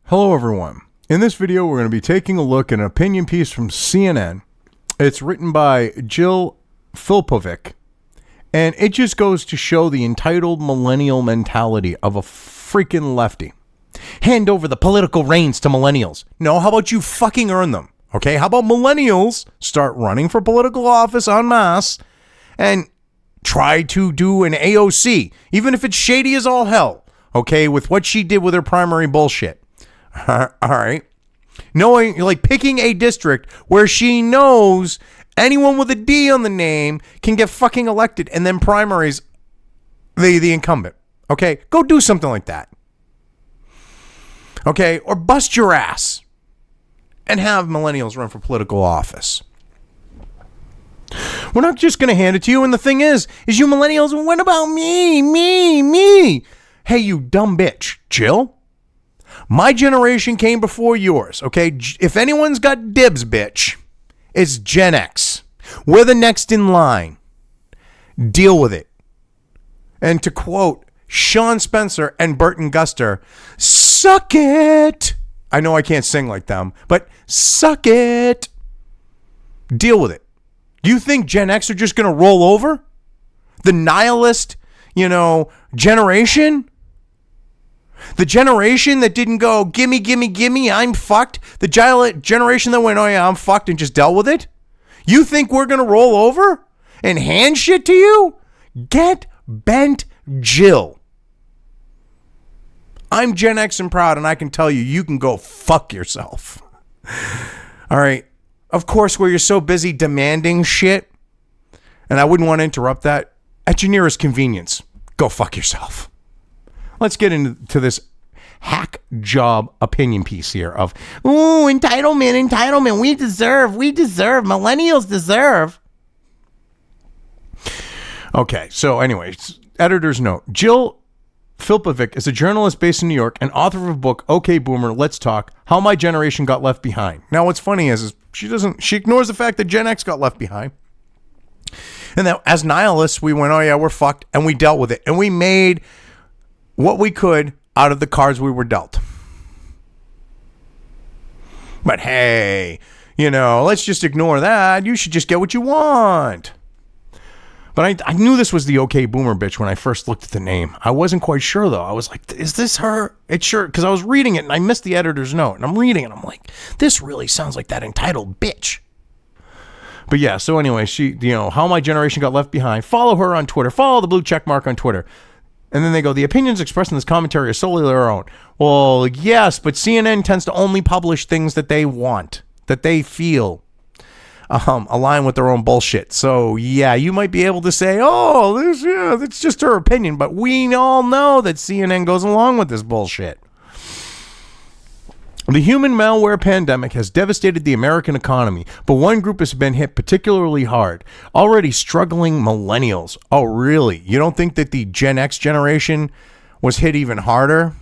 Hello everyone. In this video we're going to be taking a look at an opinion piece from CNN. It's written by Jill Filpovic, and it just goes to show the entitled millennial mentality of a freaking lefty. Hand over the political reins to millennials. No, how about you fucking earn them? Okay, how about millennials start running for political office en masse and try to do an AOC, even if it's shady as all hell, okay, with what she did with her primary bullshit. All right. Knowing, like, picking a district where she knows anyone with a D on the name can get fucking elected and then primaries the incumbent. Okay. Go do something like that. Okay. Or bust your ass and have millennials run for political office. We're not just going to hand it to you. And the thing is you millennials, what about me? Hey, you dumb bitch, Jill. My generation came before yours, okay? If anyone's got dibs, bitch, it's Gen X. We're the next in line. Deal with it. And to quote Sean Spencer and Burton Guster, suck it. I know I can't sing like them, but suck it. Deal with it. You think Gen X are just going to roll over? The nihilist, generation? The generation that didn't go, gimme, I'm fucked. The generation that went, oh yeah, I'm fucked, and just dealt with it. You think we're going to roll over and hand shit to you? Get bent, Jill. I'm Gen X and proud, and I can tell you, you can go fuck yourself. All right. Of course, where you're so busy demanding shit, and I wouldn't want to interrupt that, at your nearest convenience, go fuck yourself. Let's get into this hack job opinion piece here of, ooh, entitlement, we deserve, millennials deserve. Okay, so anyways, editor's note. Jill Filpovic is a journalist based in New York and author of a book, Okay Boomer, Let's Talk, How My Generation Got Left Behind. Now what's funny is she ignores the fact that Gen X got left behind. And that as nihilists, we went, oh yeah, we're fucked, and we dealt with it. And we made what we could out of the cards we were dealt. But hey, let's just ignore that. You should just get what you want. But I knew this was the OK Boomer bitch when I first looked at the name. I wasn't quite sure, though. I was like, is this her? It's sure, because I was reading it and I missed the editor's note. And I'm reading it and I'm like, this really sounds like that entitled bitch. But yeah, so anyway, she, How My Generation Got Left Behind. Follow her on Twitter. Follow the blue check mark on Twitter. And then they go, the opinions expressed in this commentary are solely their own. Well, yes, but CNN tends to only publish things that they want, that they feel align with their own bullshit. So, yeah, you might be able to say, oh, that's just her opinion. But we all know that CNN goes along with this bullshit. The human malware pandemic has devastated the American economy, but one group has been hit particularly hard. Already struggling millennials. Oh, really? You don't think that the Gen X generation was hit even harder?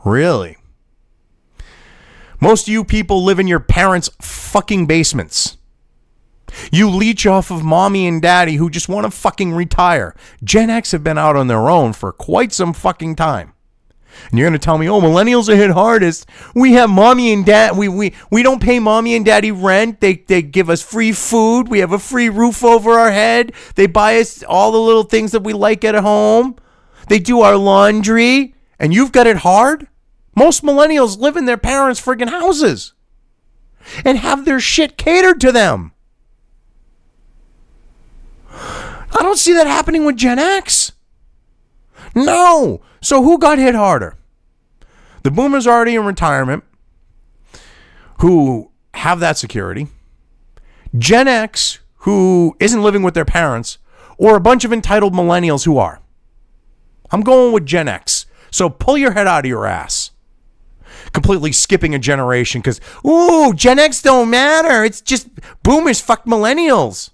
Really? Most of you people live in your parents' fucking basements. You leech off of mommy and daddy who just want to fucking retire. Gen X have been out on their own for quite some fucking time. And you're going to tell me, oh, millennials are hit hardest. We have mommy and dad. We don't pay mommy and daddy rent. They give us free food. We have a free roof over our head. They buy us all the little things that we like at home. They do our laundry. And you've got it hard? Most millennials live in their parents' friggin' houses and have their shit catered to them. I don't see that happening with Gen X. No. So who got hit harder? The boomers already in retirement who have that security. Gen X who isn't living with their parents, or a bunch of entitled millennials who are. I'm going with Gen X. So pull your head out of your ass. Completely skipping a generation because, ooh, Gen X don't matter. It's just boomers fuck millennials.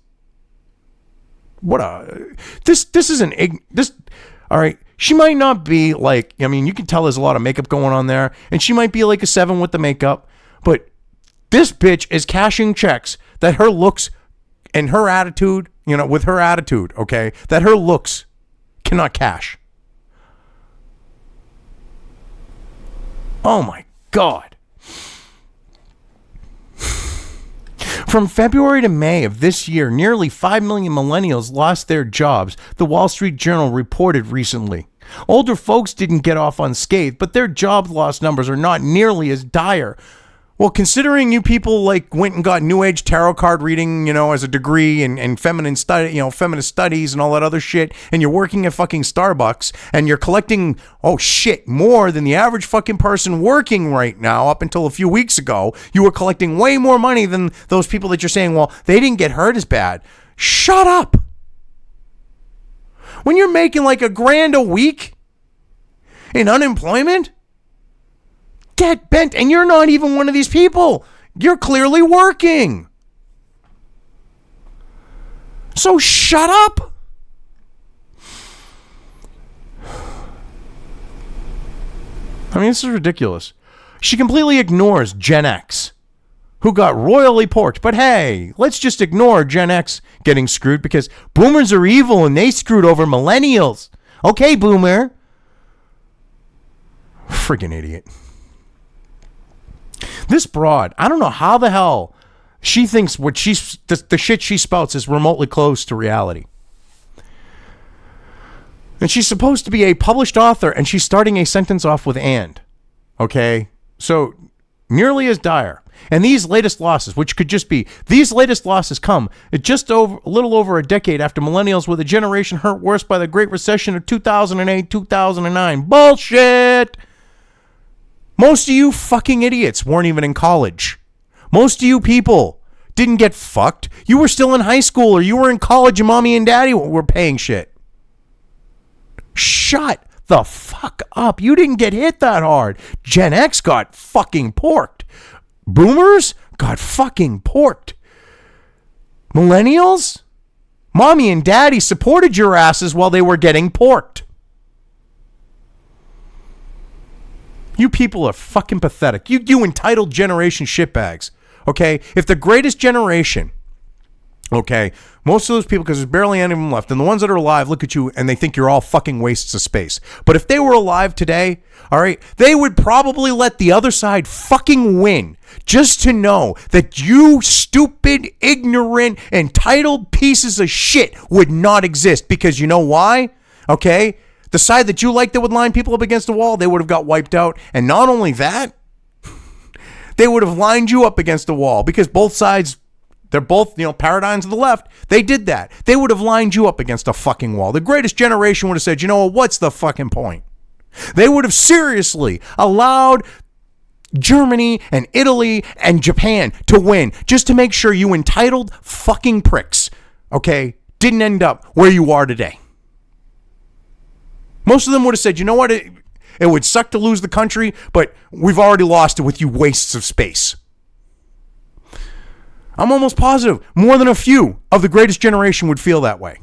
All right. She might not be like, you can tell there's a lot of makeup going on there, and she might be like a 7 with the makeup, but this bitch is cashing checks that her looks and her attitude, with her attitude, okay, that her looks cannot cash. Oh my God. From February to May of this year, nearly 5 million millennials lost their jobs, the Wall Street Journal reported recently. Older folks didn't get off unscathed, but their job loss numbers are not nearly as dire. Well, considering you people like went and got New Age tarot card reading, as a degree and feminist studies and all that other shit, and you're working at fucking Starbucks and you're collecting, more than the average fucking person working right now up until a few weeks ago, you were collecting way more money than those people that you're saying, well, they didn't get hurt as bad. Shut up. When you're making like $1,000 a week in unemployment, get bent, and you're not even one of these people. You're clearly working. So shut up. I mean, this is ridiculous. She completely ignores Gen X, who got royally porked. But hey, let's just ignore Gen X getting screwed because boomers are evil and they screwed over millennials. Okay, boomer. Freaking idiot. This broad, I don't know how the hell she thinks the shit she spouts is remotely close to reality. And she's supposed to be a published author, and she's starting a sentence off with "and." Okay? So, nearly as dire. And these latest losses, which could just be, these latest losses come just a little over a decade after millennials were the generation hurt worse by the Great Recession of 2008, 2009. Bullshit! Most of you fucking idiots weren't even in college. Most of you people didn't get fucked. You were still in high school or you were in college and mommy and daddy were paying shit. Shut the fuck up. You didn't get hit that hard. Gen X got fucking porked. Boomers got fucking porked. Millennials? Mommy and daddy supported your asses while they were getting porked. You people are fucking pathetic. You entitled generation shitbags. Okay? If the greatest generation, okay, most of those people, because there's barely any of them left, and the ones that are alive look at you and they think you're all fucking wastes of space. But if they were alive today, all right, they would probably let the other side fucking win just to know that you stupid, ignorant, entitled pieces of shit would not exist. Because you know why? Okay? The side that you like that would line people up against the wall, they would have got wiped out. And not only that, they would have lined you up against the wall because both sides, they're both, paradigms of the left. They did that. They would have lined you up against a fucking wall. The greatest generation would have said, what's the fucking point? They would have seriously allowed Germany and Italy and Japan to win just to make sure you entitled fucking pricks, okay, didn't end up where you are today. Most of them would have said, what, it would suck to lose the country, but we've already lost it with you wastes of space. I'm almost positive more than a few of the greatest generation would feel that way.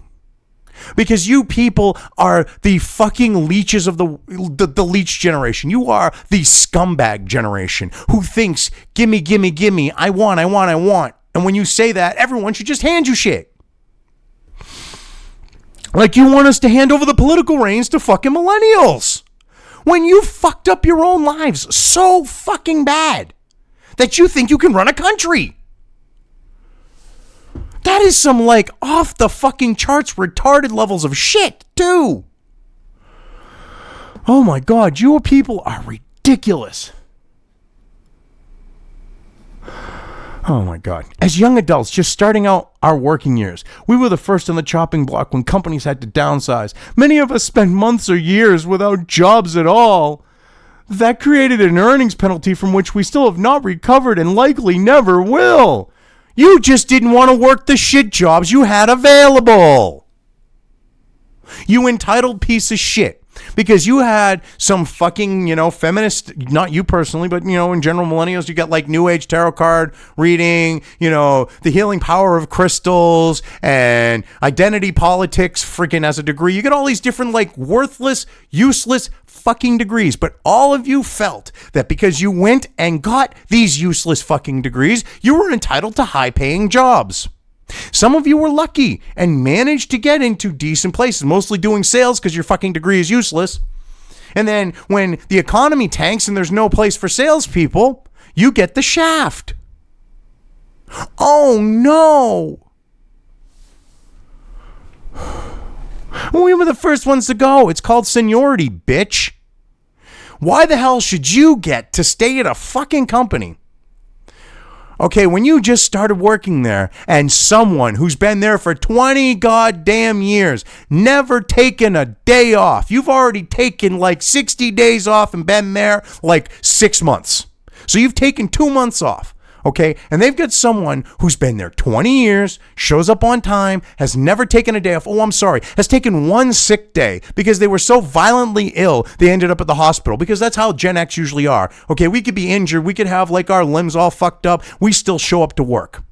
Because you people are the fucking leeches of the leech generation. You are the scumbag generation who thinks, gimme, gimme, gimme, I want. And when you say that, everyone should just hand you shit. Like you want us to hand over the political reins to fucking millennials. When you fucked up your own lives so fucking bad that you think you can run a country. That is some off the fucking charts retarded levels of shit too. Oh my God, you people are ridiculous. Oh my God. As young adults just starting out our working years, we were the first on the chopping block when companies had to downsize. Many of us spent months or years without jobs at all. That created an earnings penalty from which we still have not recovered and likely never will. You just didn't want to work the shit jobs you had available. You entitled piece of shit. Because you had some fucking, feminist, not you personally, but, in general millennials, you got New Age tarot card reading, the healing power of crystals and identity politics freaking as a degree. You got all these different worthless, useless fucking degrees. But all of you felt that because you went and got these useless fucking degrees, you were entitled to high paying jobs. Some of you were lucky and managed to get into decent places, mostly doing sales because your fucking degree is useless. And then when the economy tanks and there's no place for salespeople, you get the shaft. Oh no. We were the first ones to go. It's called seniority, bitch. Why the hell should you get to stay at a fucking company? Okay, when you just started working there and someone who's been there for 20 goddamn years, never taken a day off. You've already taken like 60 days off and been there like 6 months. So you've taken 2 months off. Okay, and they've got someone who's been there 20 years, shows up on time, has never taken a day off. Oh, I'm sorry, has taken one sick day because they were so violently ill, they ended up at the hospital, because that's how Gen X usually are. Okay, we could be injured, we could have like our limbs all fucked up, we still show up to work.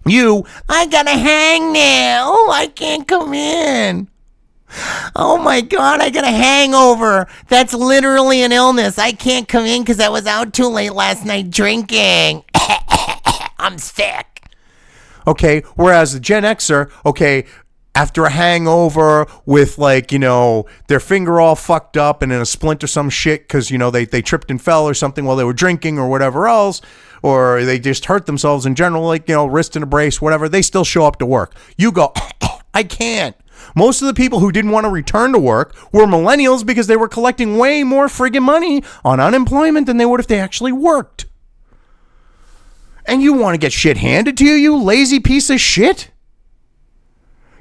You, I gotta hang now, I can't come in. Oh my God, I got a hangover. That's literally an illness. I can't come in because I was out too late last night drinking. I'm sick. Okay, whereas the Gen Xer, okay, after a hangover with like, you know, their finger all fucked up and in a splint or some shit because, you know, they tripped and fell or something while they were drinking or whatever else, or they just hurt themselves in general, like, you know, wrist in a brace, whatever, they still show up to work. You go, I can't. Most of the people who didn't want to return to work were millennials because they were collecting way more friggin' money on unemployment than they would if they actually worked. And you want to get shit handed to you, you lazy piece of shit?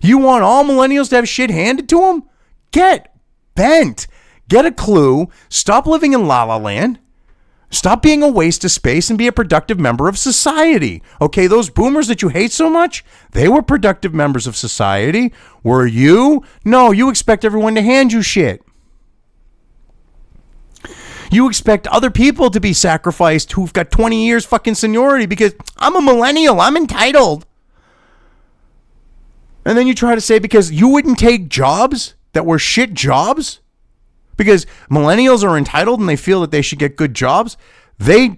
You want all millennials to have shit handed to them? Get bent. Get a clue. Stop living in La La Land. Stop being a waste of space and be a productive member of society. Okay, those boomers that you hate so much, they were productive members of society. Were you? No, you expect everyone to hand you shit. You expect other people to be sacrificed who've got 20 years fucking seniority because I'm a millennial, I'm entitled. And then you try to say because you wouldn't take jobs that were shit jobs, because millennials are entitled and they feel that they should get good jobs, that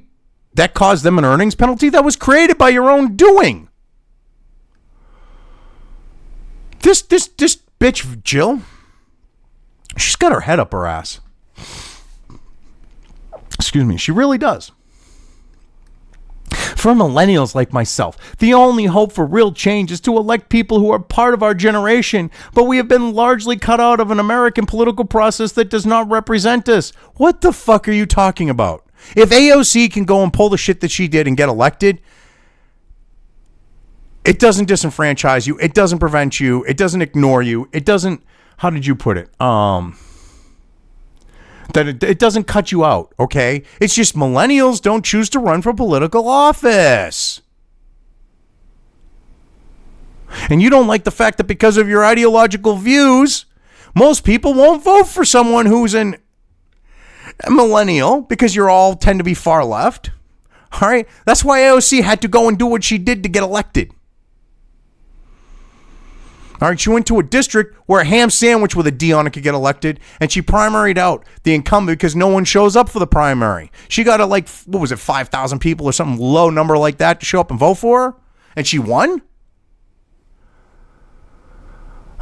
caused them an earnings penalty that was created by your own doing. This bitch Jill, she's got her head up her ass. Excuse me, she really does. For millennials like myself, the only hope for real change is to elect people who are part of our generation, but we have been largely cut out of an American political process that does not represent us. What the fuck are you talking about? If AOC can go and pull the shit that she did and get elected, it doesn't disenfranchise you, it doesn't prevent you, it doesn't ignore you, it doesn't, how did you put it? That it doesn't cut you out, okay? It's just millennials don't choose to run for political office. And you don't like the fact that because of your ideological views, most people won't vote for someone who's a millennial because you all tend to be far left. All right? That's why AOC had to go and do what she did to get elected. All right, she went to a district where a ham sandwich with a D on it could get elected, and she primaried out the incumbent because no one shows up for the primary. She got 5,000 people or some low number like that to show up and vote for her, and she won?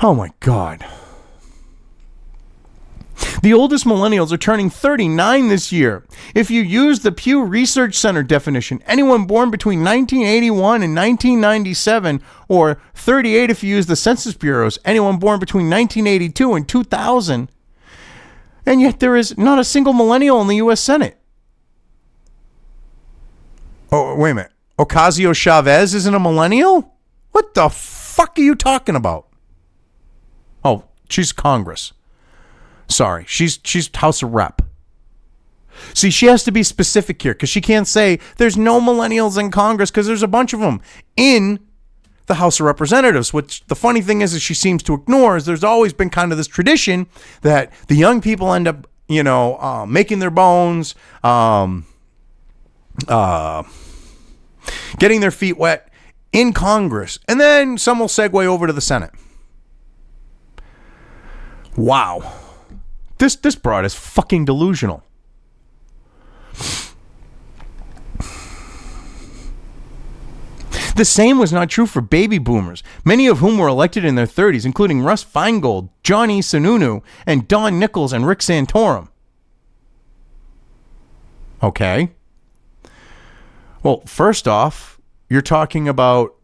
Oh my God. The oldest millennials are turning 39 this year. If you use the Pew Research Center definition, anyone born between 1981 and 1997, or 38 if you use the Census Bureau's, anyone born between 1982 and 2000. And yet there is not a single millennial in the U.S. Senate. Oh, wait a minute. Ocasio-Cortez isn't a millennial? What the fuck are you talking about? Oh, she's Congress. Sorry, she's House of Rep. See, she has to be specific here because she can't say there's no millennials in Congress because there's a bunch of them in the House of Representatives, which the funny thing is she seems to ignore is there's always been kind of this tradition that the young people end up, making their bones, getting their feet wet in Congress, and then some will segue over to the Senate. Wow. This broad is fucking delusional. The same was not true for baby boomers, many of whom were elected in their 30s, including Russ Feingold, Johnny Sununu, and Don Nichols and Rick Santorum. Okay. Well, first off, you're talking about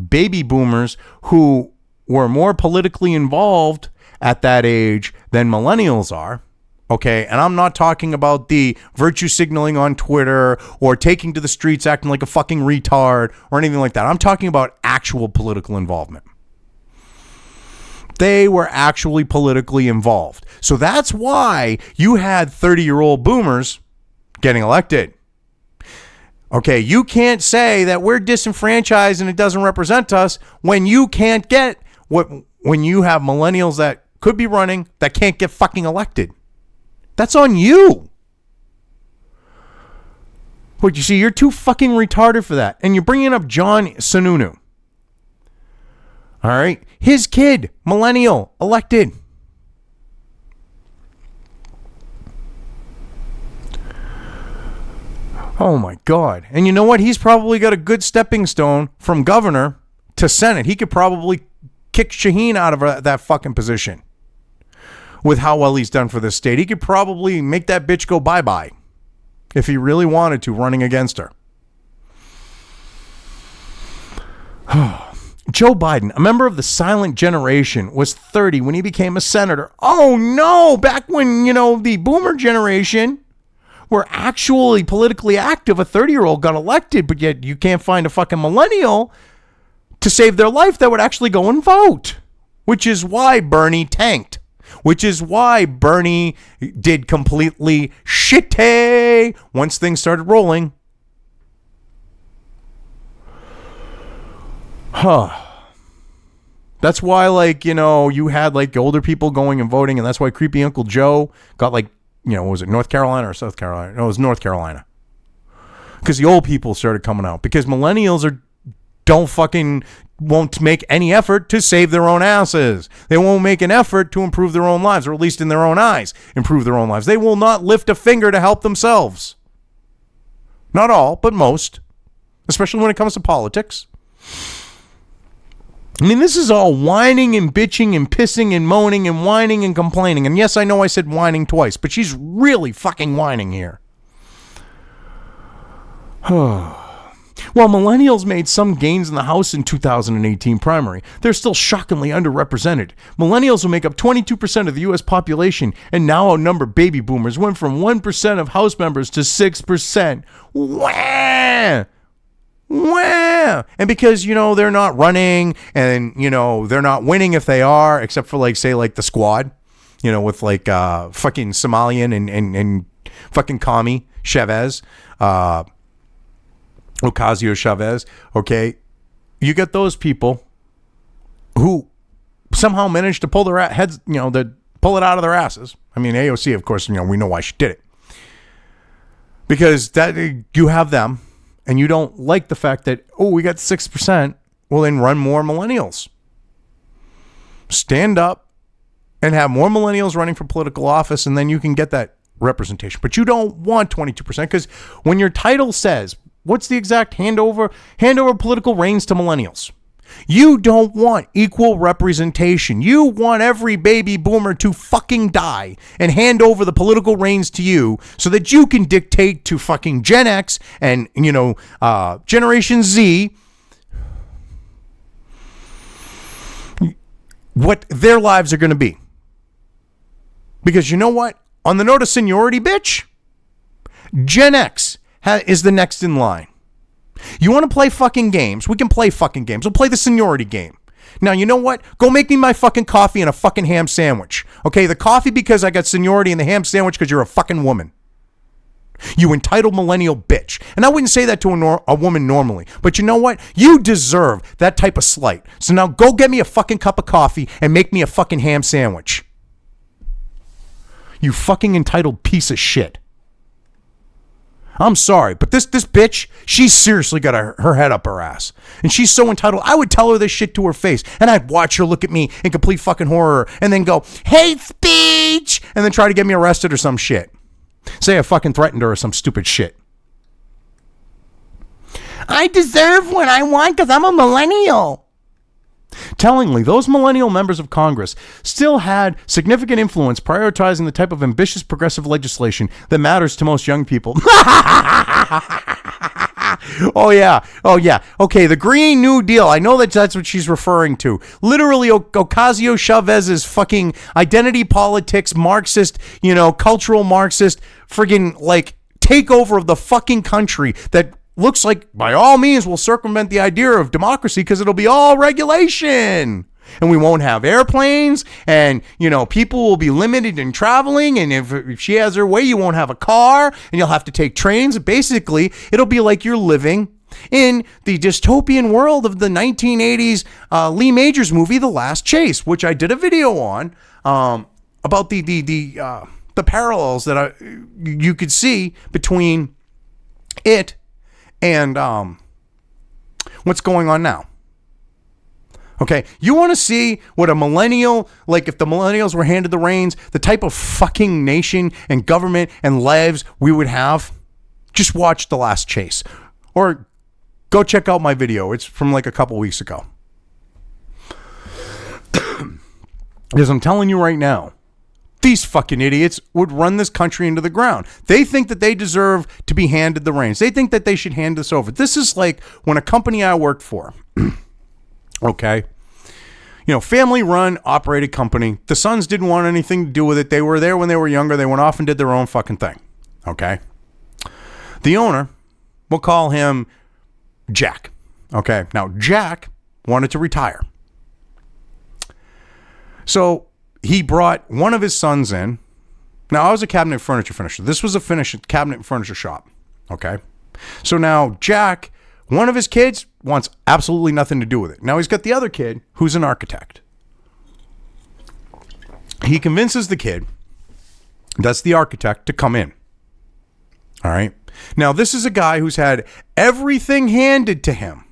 baby boomers who were more politically involved at that age than millennials are. Okay, and I'm not talking about the virtue signaling on Twitter or taking to the streets acting like a fucking retard or anything like that. I'm talking about actual political involvement. They were actually politically involved. So that's why you had 30-year-old boomers getting elected. Okay, you can't say that we're disenfranchised and it doesn't represent us when you can't get when you have millennials that could be running that can't get fucking elected. That's on you. But you see, you're too fucking retarded for that. And you're bringing up John Sununu. All right? His kid, millennial, elected. Oh my God. And you know what? He's probably got a good stepping stone from governor to Senate. He could probably kick Shaheen out of that fucking position. With how well he's done for this state, he could probably make that bitch go bye-bye if he really wanted to, running against her. Joe Biden, a member of the silent generation, was 30 when he became a senator. Oh no, back when, the boomer generation were actually politically active, a 30-year-old got elected, but yet you can't find a fucking millennial to save their life that would actually go and vote, which is why Bernie tanked. Which is why Bernie did completely shitty once things started rolling. That's why, you had, older people going and voting, and that's why creepy Uncle Joe got, was it North Carolina or South Carolina? No, it was North Carolina. Because the old people started coming out. Because millennials won't make any effort to save their own asses. They won't make an effort to improve their own lives, or at least in their own eyes, improve their own lives. They will not lift a finger to help themselves. Not all, but most, especially when it comes to politics. I mean, this is all whining and bitching and pissing and moaning and whining and complaining. And yes, I know I said whining twice, but she's really fucking whining here. While millennials made some gains in the House in 2018 primary, they're still shockingly underrepresented. Millennials, who make up 22% of the U.S. population and now outnumber baby boomers, went from 1% of House members to 6%. Wah! Wah! And because, they're not running and, they're not winning if they are, except for, the squad, with, fucking Somalian and fucking Commie Chavez, Ocasio-Cortez, okay? You get those people who somehow managed to pull their heads, pull it out of their asses. I mean, AOC, of course, we know why she did it. Because you have them, and you don't like the fact that, we got 6%, well, then run more millennials. Stand up and have more millennials running for political office, and then you can get that representation. But you don't want 22%, because when your title says, what's the exact hand over political reins to millennials? You don't want equal representation. You want every baby boomer to fucking die and hand over the political reins to you so that you can dictate to fucking Gen X and, Generation Z what their lives are going to be. Because you know what? On the note of seniority, bitch, Gen X is the next in line. You want to play fucking games? We can play fucking games. We'll play the seniority game. Now, you know what? Go make me my fucking coffee and a fucking ham sandwich. Okay, the coffee because I got seniority and the ham sandwich because you're a fucking woman. You entitled millennial bitch. And I wouldn't say that to a woman normally. But you know what? You deserve that type of slight. So now go get me a fucking cup of coffee and make me a fucking ham sandwich. You fucking entitled piece of shit. I'm sorry, but this bitch, she's seriously got her head up her ass. And she's so entitled. I would tell her this shit to her face. And I'd watch her look at me in complete fucking horror. And then go, hate speech. And then try to get me arrested or some shit. Say I fucking threatened her or some stupid shit. I deserve what I want because I'm a millennial. Tellingly, those millennial members of Congress still had significant influence prioritizing the type of ambitious progressive legislation that matters to most young people. Oh, yeah. Okay, the Green New Deal. I know that's what she's referring to. Literally, Ocasio-Cortez's fucking identity politics, Marxist, cultural Marxist, friggin' like takeover of the fucking country that looks like, by all means, will circumvent the idea of democracy because it'll be all regulation. And we won't have airplanes, and, people will be limited in traveling, and if she has her way, you won't have a car, and you'll have to take trains. Basically, it'll be like you're living in the dystopian world of the 1980s Lee Majors movie, The Last Chase, which I did a video on about the parallels that you could see between it and what's going on now. Okay, you want to see what a millennial, like if the millennials were handed the reins, the type of fucking nation and government and lives we would have? Just watch The Last Chase. Or go check out my video. It's from like a couple weeks ago. Because I'm telling you right now, these fucking idiots would run this country into the ground. They think that they deserve to be handed the reins. They think that they should hand this over. This is like when a company I worked for, okay, family run, operated company. The sons didn't want anything to do with it. They were there when they were younger. They went off and did their own fucking thing. Okay. The owner, we'll call him Jack. Okay. Now, Jack wanted to retire. So he brought one of his sons in. Now, I was a cabinet and furniture finisher. This was a cabinet and furniture shop. Okay. So now Jack, one of his kids, wants absolutely nothing to do with it. Now he's got the other kid who's an architect. He convinces the kid, that's the architect, to come in. All right. Now, this is a guy who's had everything handed to him.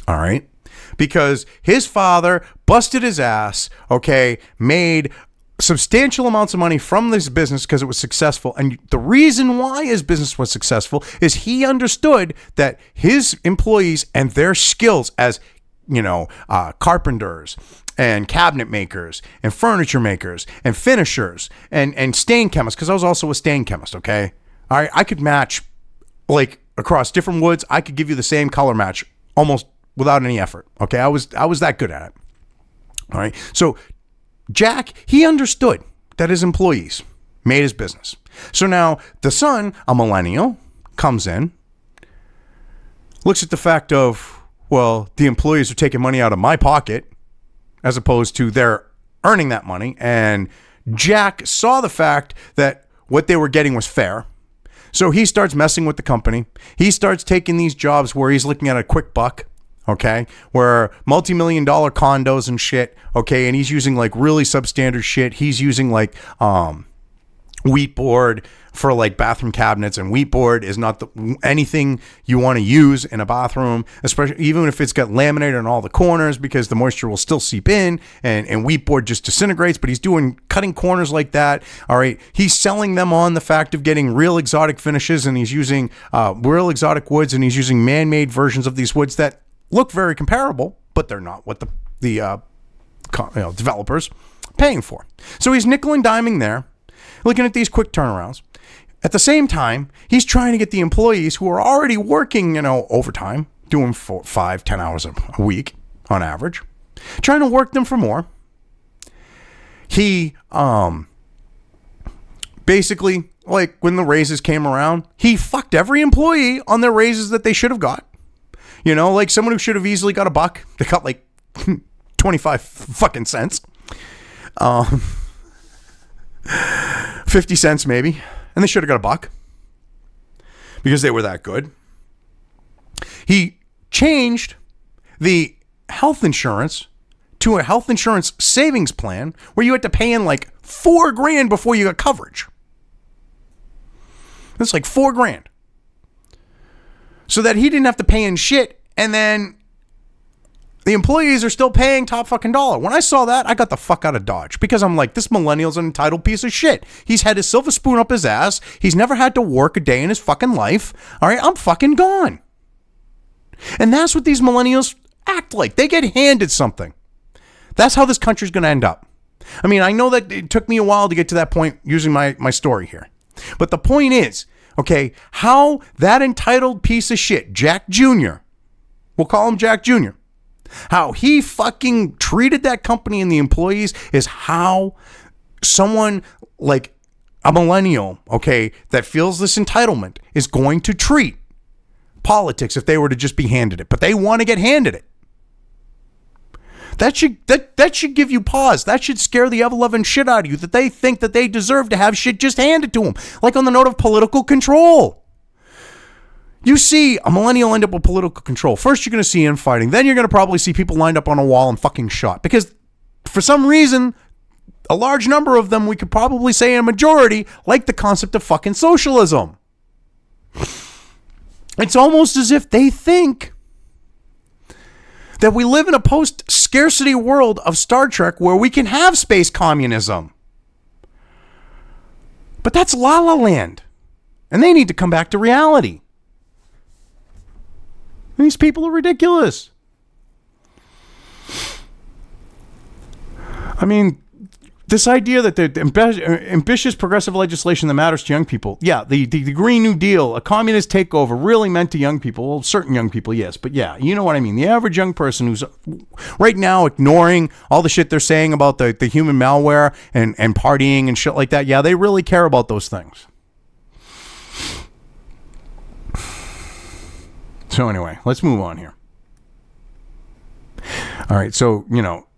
All right. Because his father busted his ass, okay, made substantial amounts of money from this business because it was successful. And the reason why his business was successful is he understood that his employees and their skills as, carpenters and cabinet makers and furniture makers and finishers and stain chemists, because I was also a stain chemist, okay? All right, I could match, like, across different woods. I could give you the same color match almost without any effort, okay? I was that good at it. All right, so Jack, he understood that his employees made his business. So now the son, a millennial, comes in, looks at the fact of, well, the employees are taking money out of my pocket as opposed to they're earning that money. And Jack saw the fact that what they were getting was fair. So he starts messing with the company. He starts taking these jobs where he's looking at a quick buck. Okay, where multi-million-dollar condos and shit, okay, and he's using like really substandard shit. He's using like wheat board for like bathroom cabinets, and wheat board is not anything you want to use in a bathroom, especially even if it's got laminated on all the corners, because the moisture will still seep in, and wheat board just disintegrates. But he's cutting corners like that. All right, he's selling them on the fact of getting real exotic finishes, and he's using real exotic woods, and he's using man-made versions of these woods that look very comparable, but they're not what the developers paying for. So he's nickel and diming there, looking at these quick turnarounds. At the same time, he's trying to get the employees who are already working, overtime, doing 4, 5, 10 hours a week on average, trying to work them for more. He basically, like when the raises came around, he fucked every employee on their raises that they should have got. Like someone who should have easily got $1, they got like 25 fucking cents. 50 cents maybe. And they should have got $1 because they were that good. He changed the health insurance to a health insurance savings plan where you had to pay in like $4,000 before you got coverage. It's like $4,000. So that he didn't have to pay in shit, and then the employees are still paying top fucking dollar. When I saw that, I got the fuck out of Dodge, because I'm like, this millennial's an entitled piece of shit. He's had his silver spoon up his ass. He's never had to work a day in his fucking life. All right, I'm fucking gone. And that's what these millennials act like. They get handed something. That's how this country's going to end up. I mean, I know that it took me a while to get to that point using my story here. But the point is, okay, how that entitled piece of shit, Jack Jr., we'll call him Jack Jr., how he fucking treated that company and the employees is how someone like a millennial, okay, that feels this entitlement is going to treat politics if they were to just be handed it. But they want to get handed it. That should give you pause. That should scare the ever-loving shit out of you, that they think that they deserve to have shit just handed to them. Like on the note of political control. You see a millennial end up with political control. First, you're going to see infighting. Then you're going to probably see people lined up on a wall and fucking shot. Because for some reason, a large number of them, we could probably say a majority, like the concept of fucking socialism. It's almost as if they think that we live in a post-scarcity world of Star Trek where we can have space communism. But that's La La Land. And they need to come back to reality. These people are ridiculous. I mean, this idea that the ambitious progressive legislation that matters to young people, yeah, the Green New Deal, a communist takeover really meant to young people. Well, certain young people, yes. But yeah, you know what I mean. The average young person who's right now ignoring all the shit they're saying about the human malware and partying and shit like that, yeah, they really care about those things. So anyway, let's move on here. All right, so,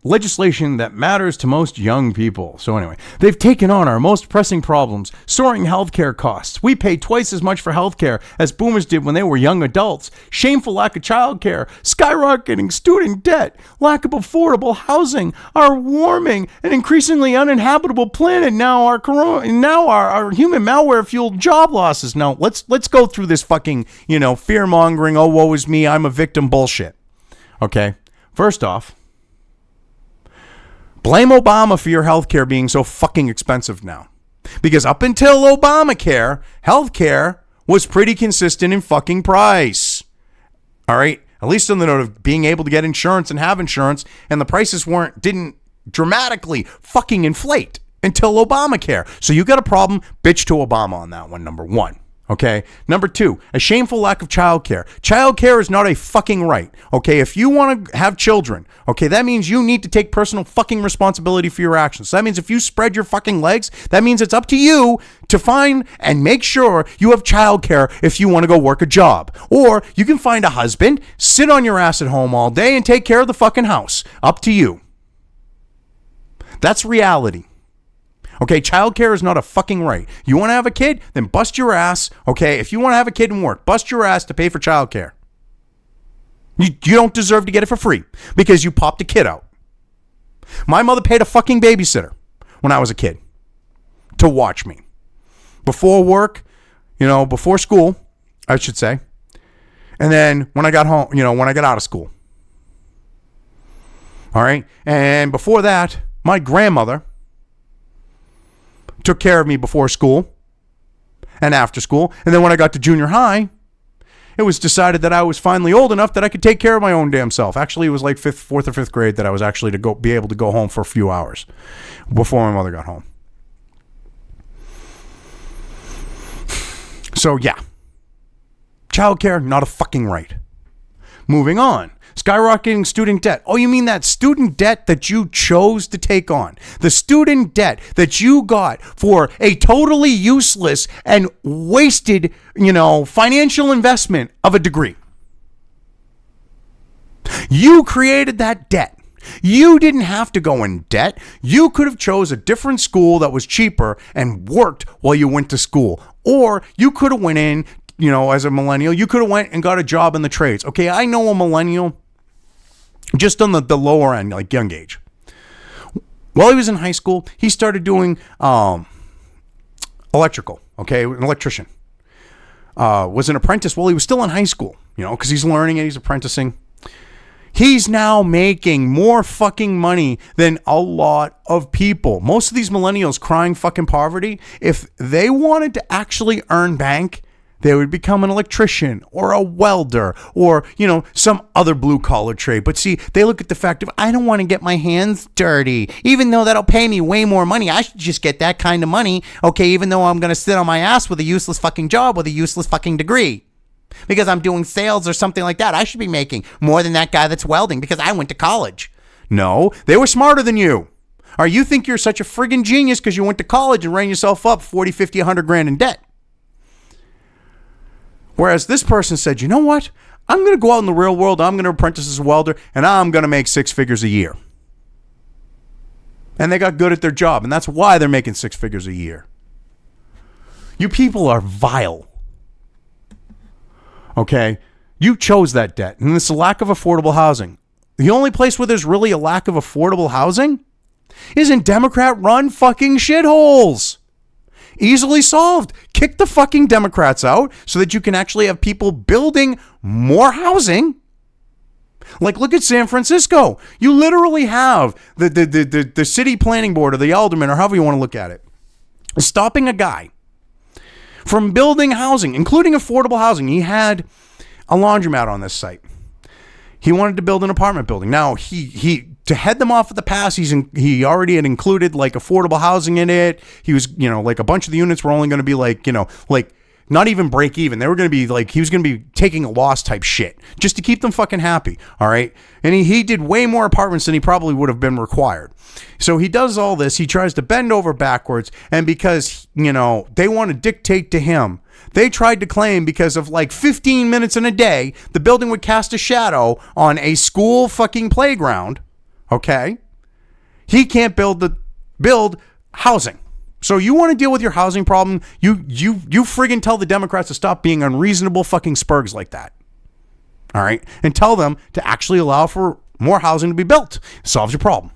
legislation that matters to most young people. So anyway, they've taken on our most pressing problems, soaring healthcare costs. We pay twice as much for healthcare as boomers did when they were young adults. Shameful lack of childcare, skyrocketing student debt, lack of affordable housing, our warming and increasingly uninhabitable planet. Now our human malware fueled job losses. Now let's go through this fucking, fear mongering, oh woe is me, I'm a victim bullshit. Okay, first off, blame Obama for your healthcare being so fucking expensive now. Because up until Obamacare, healthcare was pretty consistent in fucking price. All right? At least on the note of being able to get insurance and have insurance, and the prices didn't dramatically fucking inflate until Obamacare. So you got a problem, bitch to Obama on that one, number one. Okay. Number two, a shameful lack of childcare. Childcare is not a fucking right. Okay. If you want to have children, okay, that means you need to take personal fucking responsibility for your actions. So that means if you spread your fucking legs, that means it's up to you to find and make sure you have childcare if you want to go work a job. Or you can find a husband, sit on your ass at home all day and take care of the fucking house. Up to you. That's reality. Okay, childcare is not a fucking right. You want to have a kid? Then bust your ass. Okay, if you want to have a kid and work, bust your ass to pay for childcare. You don't deserve to get it for free because you popped a kid out. My mother paid a fucking babysitter when I was a kid to watch me. Before work, before school, I should say. And then when I got home, when I got out of school. All right, and before that, my grandmother took care of me before school and after school. And then when I got to junior high, it was decided that I was finally old enough that I could take care of my own damn self. Actually, it was like fourth or fifth grade that I was actually be able to go home for a few hours before my mother got home. So yeah, childcare, not a fucking right. Moving on. Skyrocketing student debt. Oh, you mean that student debt that you chose to take on? The student debt that you got for a totally useless and wasted, financial investment of a degree. You created that debt. You didn't have to go in debt. You could have chose a different school that was cheaper and worked while you went to school. Or you could have went in, as a millennial, you could have went and got a job in the trades. Okay, I know a millennial just on the lower end, like young age. While he was in high school, he started doing electrical, okay, an electrician. Was an apprentice while he was still in high school, because he's learning and he's apprenticing. He's now making more fucking money than a lot of people. Most of these millennials crying fucking poverty, if they wanted to actually earn bank, They would become an electrician or a welder or, some other blue collar trade. But see, they look at the fact of, I don't want to get my hands dirty, even though that'll pay me way more money. I should just get that kind of money. Okay. Even though I'm going to sit on my ass with a useless fucking job with a useless fucking degree because I'm doing sales or something like that. I should be making more than that guy that's welding because I went to college. No, they were smarter than you. Or you think you're such a friggin' genius because you went to college and ran yourself up 40, 50, 100 grand in debt. Whereas this person said, you know what? I'm going to go out in the real world. I'm going to apprentice as a welder and I'm going to make 6 figures a year. And they got good at their job. And that's why they're making 6 figures a year. You people are vile. Okay? You chose that debt. And it's a lack of affordable housing. The only place where there's really a lack of affordable housing is in Democrat-run fucking shitholes. Easily solved. Kick the fucking Democrats out so that you can actually have people building more housing. Like, look at San Francisco. You literally have the city planning board or the alderman or however you want to look at it stopping a guy from building housing, including affordable housing. He had a laundromat on this site. He wanted to build an apartment building. Now, he to head them off at the pass, he already had included like affordable housing in it. He was, like a bunch of the units were only going to be like not even break even. They were going to be like, he was going to be taking a loss type shit just to keep them fucking happy. All right. And he did way more apartments than he probably would have been required. So he does all this. He tries to bend over backwards. And because, they want to dictate to him, they tried to claim because of like 15 minutes in a day, the building would cast a shadow on a school fucking playground. Okay. He can't build housing. So you want to deal with your housing problem? You friggin' tell the Democrats to stop being unreasonable fucking spurgs like that. All right. And tell them to actually allow for more housing to be built. It solves your problem.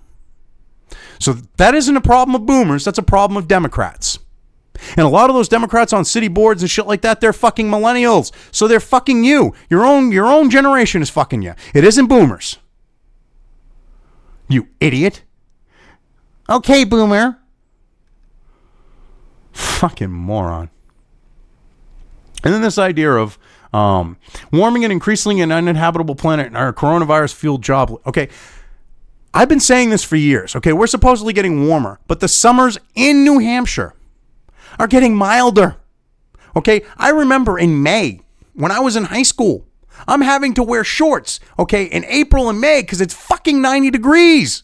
So that isn't a problem of boomers. That's a problem of Democrats. And a lot of those Democrats on city boards and shit like that, they're fucking millennials. So they're fucking you. Your own generation is fucking you. It isn't boomers. You idiot. Okay, boomer. Fucking moron. And then this idea of warming an increasingly an uninhabitable planet and our coronavirus-fueled job. Okay, I've been saying this for years. Okay, we're supposedly getting warmer, but the summers in New Hampshire are getting milder. Okay, I remember in May when I was in high school, I'm having to wear shorts, okay, in April and May because it's fucking 90 degrees.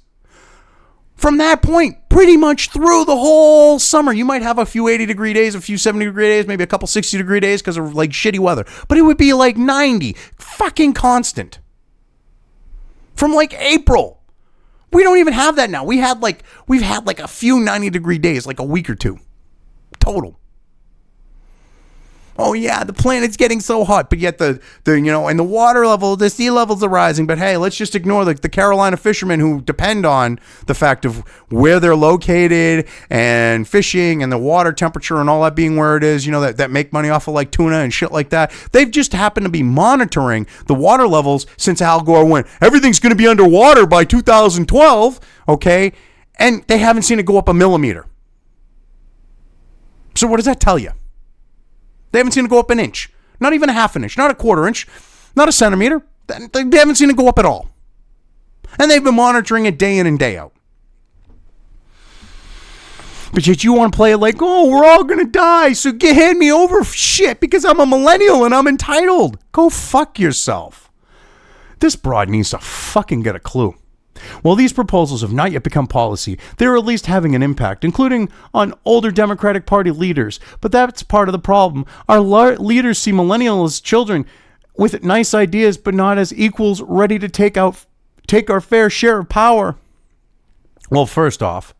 From that point, pretty much through the whole summer, you might have a few 80-degree days, a few 70-degree days, maybe a couple 60-degree days because of like shitty weather. But it would be like 90, fucking constant. From like April. We don't even have that now. We've had like a few 90-degree days, like a week or two. Total. Oh yeah, the planet's getting so hot, but yet and the water level, the sea levels are rising. But hey, let's just ignore the Carolina fishermen who depend on the fact of where they're located and fishing and the water temperature and all that being where it is, that make money off of like tuna and shit like that. They've just happened to be monitoring the water levels since Al Gore went, everything's going to be underwater by 2012, okay? And they haven't seen it go up a millimeter. So what does that tell you? They haven't seen it go up an inch. Not even a half an inch. Not a quarter inch. Not a centimeter. They haven't seen it go up at all. And they've been monitoring it day in and day out. But yet you want to play it like, oh, we're all going to die, so hand me over shit because I'm a millennial and I'm entitled. Go fuck yourself. This broad needs to fucking get a clue. While these proposals have not yet become policy, they're at least having an impact, including on older Democratic Party leaders. But that's part of the problem. Our leaders see millennials as children with nice ideas, but not as equals ready to take our fair share of power. Well, first off,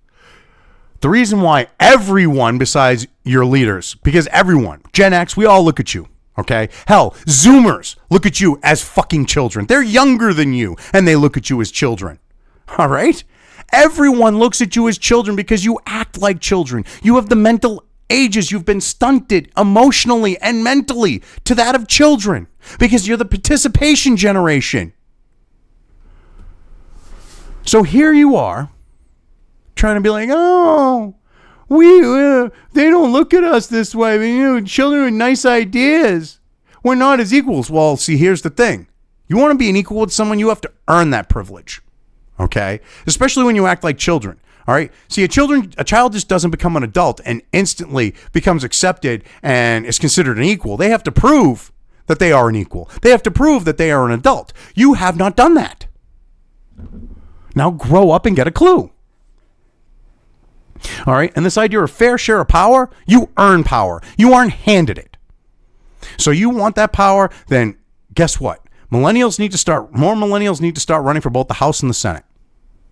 the reason why everyone besides your leaders, because everyone, Gen X, we all look at you. Okay. Hell, Zoomers look at you as fucking children. They're younger than you and they look at you as children. All right. Everyone looks at you as children because you act like children. You have the mental ages. You've been stunted emotionally and mentally to that of children because you're the participation generation. So here you are trying to be like, oh, they don't look at us this way. I mean, children with nice ideas. We're not as equals. Well, see, here's the thing. You want to be an equal with someone, you have to earn that privilege. Okay? Especially when you act like children. All right? See, a child just doesn't become an adult and instantly becomes accepted and is considered an equal. They have to prove that they are an equal. They have to prove that they are an adult. You have not done that. Now grow up and get a clue. All right? And this idea of fair share of power, you earn power. You aren't handed it. So you want that power, then guess what? More millennials need to start running for both the House and the Senate.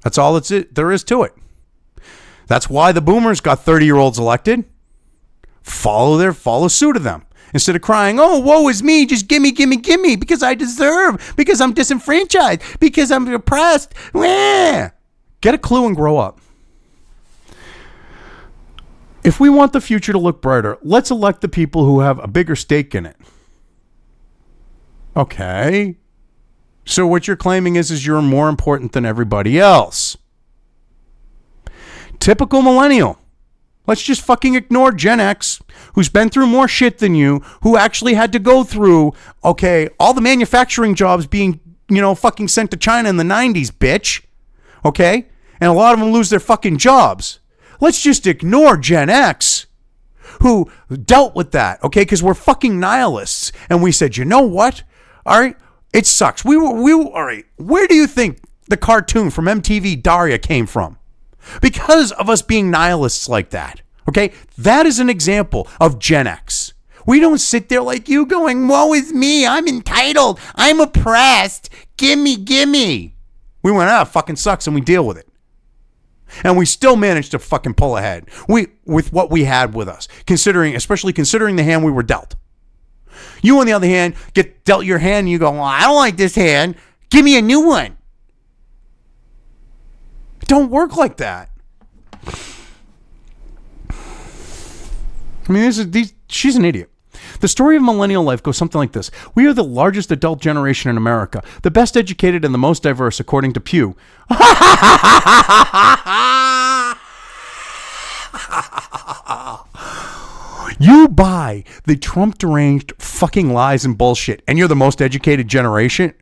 That's all there is to it. That's why the boomers got 30-year-olds elected. Follow suit of them. Instead of crying, oh, woe is me, just gimme, because I deserve, because I'm disenfranchised, because I'm oppressed. Wah! Get a clue and grow up. If we want the future to look brighter, let's elect the people who have a bigger stake in it. Okay. So what you're claiming is you're more important than everybody else. Typical millennial. Let's just fucking ignore Gen X, who's been through more shit than you, who actually had to go through, okay, all the manufacturing jobs being, fucking sent to China in the 90s, bitch. Okay? And a lot of them lose their fucking jobs. Let's just ignore Gen X, who dealt with that, okay? Because we're fucking nihilists. And we said, you know what? All right, it sucks. All right, where do you think the cartoon from MTV Daria came from? Because of us being nihilists like that, okay? That is an example of Gen X. We don't sit there like you going, woe is me, I'm entitled, I'm oppressed, gimme. We went, fucking sucks, and we deal with it. And we still managed to fucking pull ahead with what we had with us, especially considering the hand we were dealt. You, on the other hand, get dealt your hand and you go, well, I don't like this hand. Give me a new one. It don't work like that. I mean, she's an idiot. The story of millennial life goes something like this. We are the largest adult generation in America, the best educated and the most diverse, according to Pew. You buy the Trump deranged fucking lies and bullshit, and you're the most educated generation?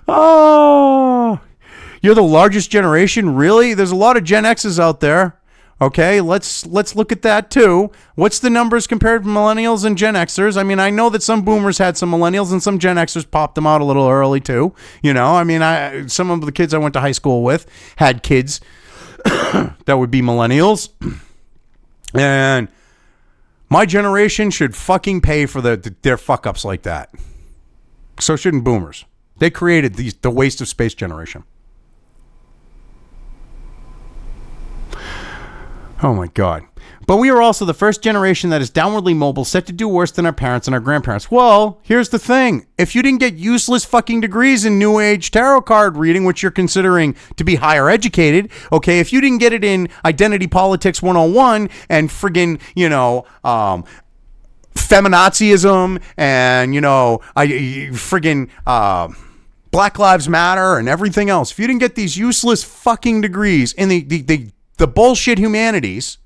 Oh, you're the largest generation? Really? There's a lot of Gen X's out there. Okay, let's look at that too. What's the numbers compared to millennials and Gen Xers? I mean, I know that some boomers had some millennials and some Gen Xers popped them out a little early too. Some of the kids I went to high school with had kids that would be millennials. And my generation should fucking pay for their fuck ups like that. So shouldn't boomers. They created the waste of space generation. Oh my God. But we are also the first generation that is downwardly mobile, set to do worse than our parents and our grandparents. Well, here's the thing. If you didn't get useless fucking degrees in New Age tarot card reading, which you're considering to be higher educated, okay, if you didn't get it in Identity Politics 101 and friggin', feminazism and, Black Lives Matter and everything else, if you didn't get these useless fucking degrees in the bullshit humanities,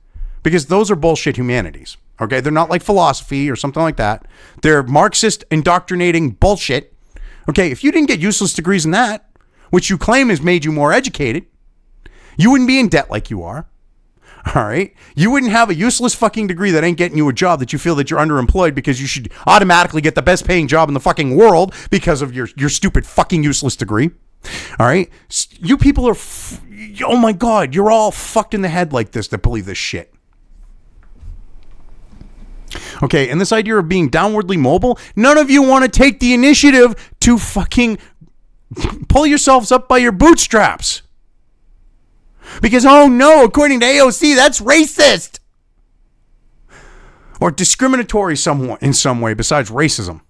because those are bullshit humanities, okay? They're not like philosophy or something like that. They're Marxist indoctrinating bullshit. Okay, if you didn't get useless degrees in that, which you claim has made you more educated, you wouldn't be in debt like you are, all right? You wouldn't have a useless fucking degree that ain't getting you a job that you feel that you're underemployed because you should automatically get the best paying job in the fucking world because of your stupid fucking useless degree. All right, you people are, oh my God, you're all fucked in the head like this that believe this shit. Okay, and this idea of being downwardly mobile, none of you want to take the initiative to fucking pull yourselves up by your bootstraps. Because, oh no, according to AOC, that's racist. Or discriminatory in some way besides racism.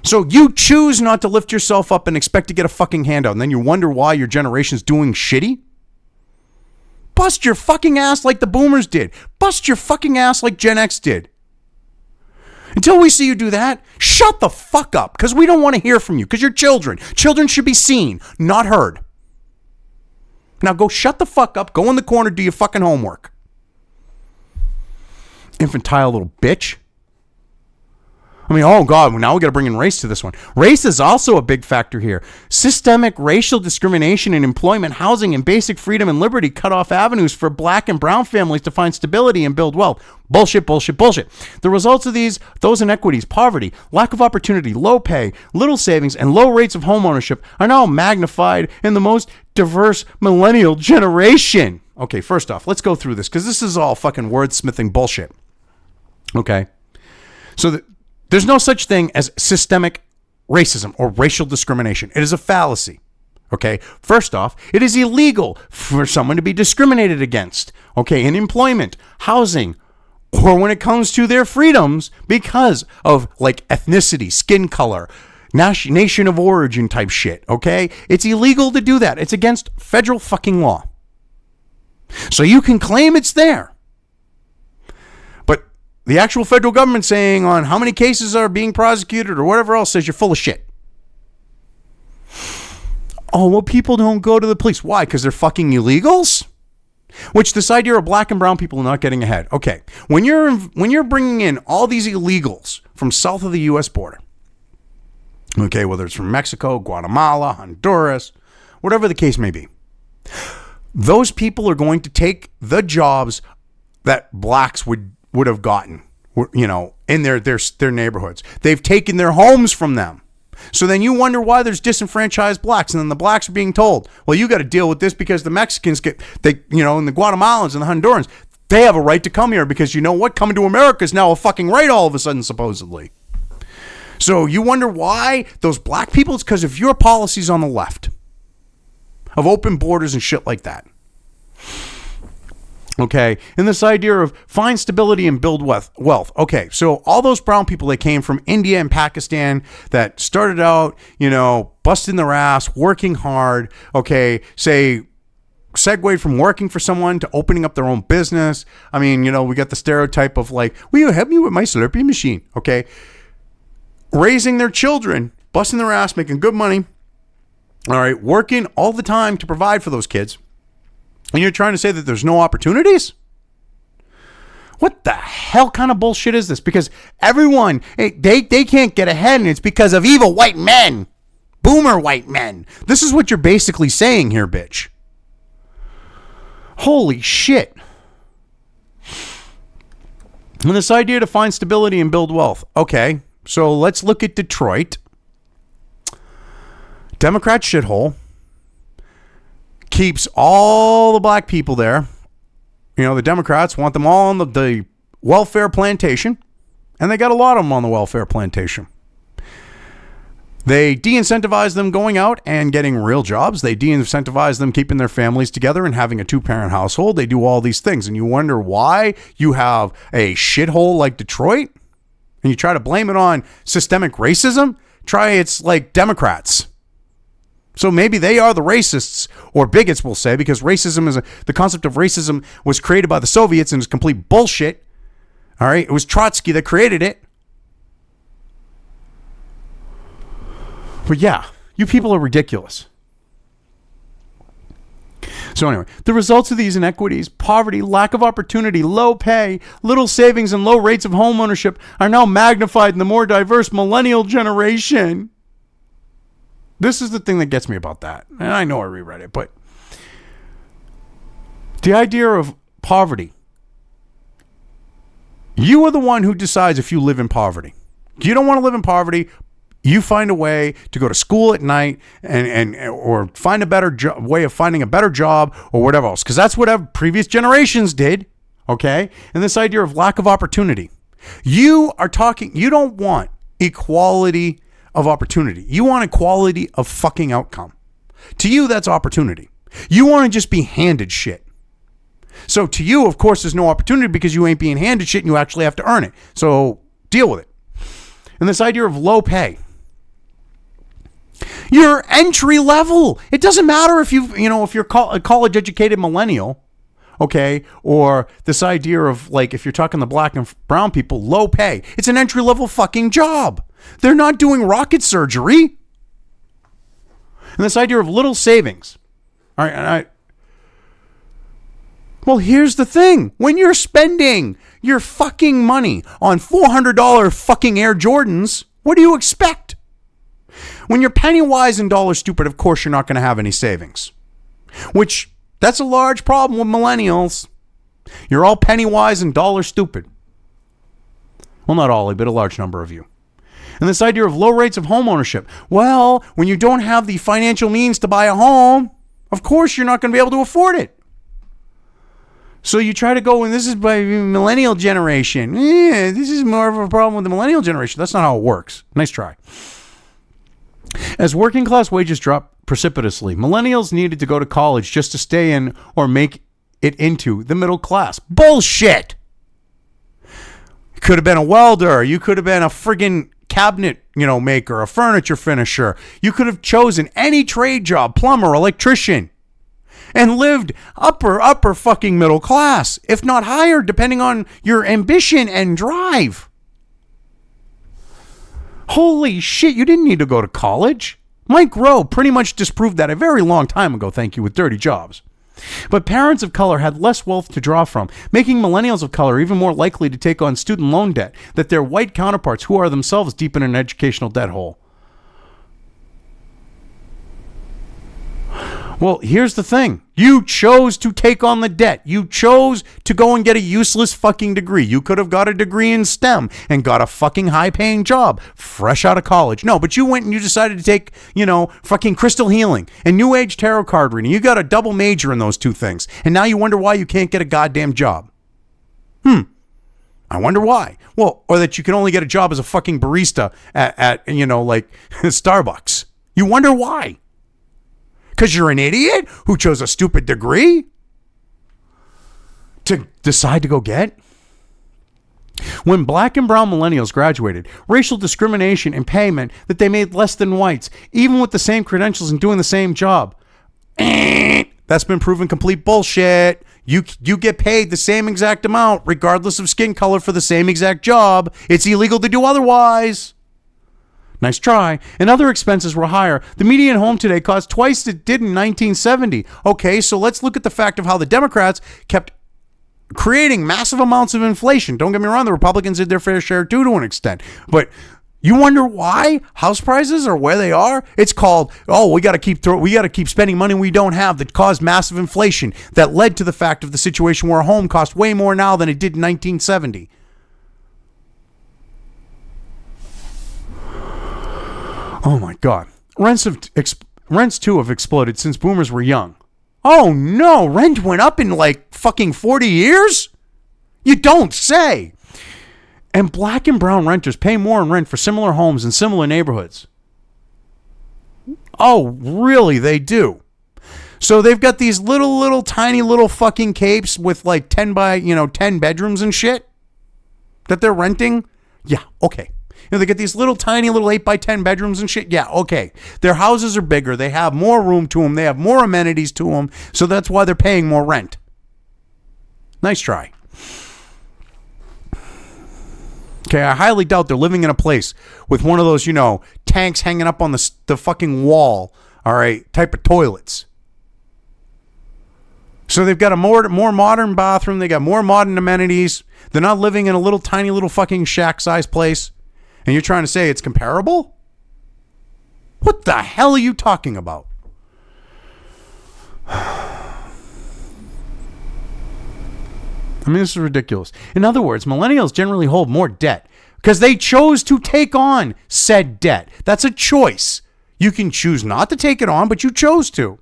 So you choose not to lift yourself up and expect to get a fucking handout, and then you wonder why your generation's doing shitty? Bust your fucking ass like the boomers did. Bust your fucking ass like Gen X did. Until we see you do that, shut the fuck up, because we don't want to hear from you, because you're children. Children should be seen, not heard. Now go shut the fuck up, go in the corner, do your fucking homework. Infantile little bitch. I mean, oh God, now we got to bring in race to this one. Race is also a big factor here. Systemic racial discrimination in employment, housing, and basic freedom and liberty cut off avenues for black and brown families to find stability and build wealth. Bullshit, bullshit, bullshit. The results of those inequities, poverty, lack of opportunity, low pay, little savings, and low rates of home ownership are now magnified in the most diverse millennial generation. Okay, first off, let's go through this because this is all fucking wordsmithing bullshit. Okay, so there's no such thing as systemic racism or racial discrimination. It is a fallacy. Okay. First off, it is illegal for someone to be discriminated against. Okay. In employment, housing, or when it comes to their freedoms because of like ethnicity, skin color, nation of origin type shit. Okay. It's illegal to do that. It's against federal fucking law. So you can claim it's there. The actual federal government saying on how many cases are being prosecuted or whatever else says you're full of shit. Oh, well, people don't go to the police. Why? Because they're fucking illegals? Which this idea of black and brown people not getting ahead. Okay, when you're bringing in all these illegals from south of the U.S. border, okay, whether it's from Mexico, Guatemala, Honduras, whatever the case may be, those people are going to take the jobs that blacks would have gotten, you know, in their neighborhoods. They've taken their homes from them. So then you wonder why there's disenfranchised blacks, and then the blacks are being told, well, you got to deal with this because the Mexicans and the Guatemalans and the Hondurans, they have a right to come here because you know what? Coming to America is now a fucking right all of a sudden, supposedly. So you wonder why those black people, it's because of your policies on the left of open borders and shit like that. Okay, and this idea of find stability and build wealth. Okay, so all those brown people that came from India and Pakistan that started out, you know, busting their ass, working hard, okay, say segued from working for someone to opening up their own business. I mean, you know, we got the stereotype of like, will you help me with my Slurpee machine? Okay, raising their children, busting their ass, making good money, all right, working all the time to provide for those kids. And you're trying to say that there's no opportunities? What the hell kind of bullshit is this? Because everyone, they can't get ahead, and it's because of evil white men. Boomer white men. This is what you're basically saying here, bitch. Holy shit. And this idea to find stability and build wealth. Okay, so let's look at Detroit. Democrat shithole. Keeps all the black people there. You know, the Democrats want them all on the welfare plantation, and they got a lot of them on the welfare plantation. They de-incentivize them going out and getting real jobs. They de-incentivize them keeping their families together and having a two-parent household. They do all these things, and you wonder why you have a shithole like Detroit, and you try to blame it on systemic racism. It's like Democrats. So maybe they are the racists or bigots, we'll say, because racism the concept of racism was created by the Soviets and is complete bullshit. All right. It was Trotsky that created it. But yeah, you people are ridiculous. So anyway, the results of these inequities, poverty, lack of opportunity, low pay, little savings, and low rates of home ownership are now magnified in the more diverse millennial generation. This is the thing that gets me about that. And I know I reread it, but the idea of poverty. You are the one who decides if you live in poverty. You don't want to live in poverty. You find a way to go to school at night or find a better way of finding a better job or whatever else. Because that's what previous generations did. Okay? And this idea of lack of opportunity. You don't want equality of opportunity. You want equality of fucking outcome. To you, that's opportunity. You want to just be handed shit. So to you, of course, there's no opportunity because you ain't being handed shit and you actually have to earn it. So deal with it. And this idea of low pay. You're entry level. It doesn't matter if if you're a college educated millennial, okay, or this idea of like if you're talking the black and brown people, low pay. It's an entry level fucking job. They're not doing rocket surgery. And this idea of little savings. All right, Well, here's the thing. When you're spending your fucking money on $400 fucking Air Jordans, what do you expect? When you're penny wise and dollar stupid, of course you're not going to have any savings. Which, that's a large problem with millennials. You're all penny wise and dollar stupid. Well, not all, but a large number of you. And this idea of low rates of home ownership. Well, when you don't have the financial means to buy a home, of course you're not going to be able to afford it. So you try to go, and this is by millennial generation. Yeah, this is more of a problem with the millennial generation. That's not how it works. Nice try. As working class wages dropped precipitously, millennials needed to go to college just to stay in or make it into the middle class. Bullshit. You could have been a welder. You could have been a friggin' cabinet, maker, a furniture finisher. You could have chosen any trade job, plumber, electrician, and lived upper fucking middle class, if not higher, depending on your ambition and drive. Holy shit, you didn't need to go to college. Mike Rowe pretty much disproved that a very long time ago, thank you, with Dirty Jobs. But parents of color had less wealth to draw from, making millennials of color even more likely to take on student loan debt that their white counterparts, who are themselves deep in an educational debt hole. Well, here's the thing. You chose to take on the debt. You chose to go and get a useless fucking degree. You could have got a degree in STEM and got a fucking high-paying job fresh out of college. No, but you went and you decided to take, fucking crystal healing and New Age tarot card reading. You got a double major in those two things. And now you wonder why you can't get a goddamn job. I wonder why. Well, or that you can only get a job as a fucking barista at Starbucks. You wonder why. Because you're an idiot who chose a stupid degree to decide to go get? When black and brown millennials graduated, racial discrimination and payment that they made less than whites, even with the same credentials and doing the same job. That's been proven complete bullshit. You get paid the same exact amount, regardless of skin color, for the same exact job. It's illegal to do otherwise. Nice try. And other expenses were higher. The median home today costs twice it did in 1970. Okay, so let's look at the fact of how the Democrats kept creating massive amounts of inflation. Don't get me wrong, the Republicans did their fair share too, to an extent. But you wonder why house prices are where they are? It's called, we got to keep spending money we don't have, that caused massive inflation that led to the fact of the situation where a home costs way more now than it did in 1970. Oh my God. Rents too have exploded since boomers were young. Oh no, rent went up in fucking 40 years? You don't say. And black and brown renters pay more in rent for similar homes in similar neighborhoods. Oh, really? They do. So they've got these little tiny little fucking capes with 10 by 10 bedrooms and shit that they're renting. Yeah, okay. They get these little tiny little 8 by 10 bedrooms and shit. Yeah, okay. Their houses are bigger. They have more room to them. They have more amenities to them. So that's why they're paying more rent. Nice try. Okay, I highly doubt they're living in a place with one of those, tanks hanging up on the fucking wall, all right, type of toilets. So they've got a more modern bathroom. They got more modern amenities. They're not living in a little tiny little fucking shack-sized place. And you're trying to say it's comparable? What the hell are you talking about? I mean, this is ridiculous. In other words, millennials generally hold more debt because they chose to take on said debt. That's a choice. You can choose not to take it on, but you chose to.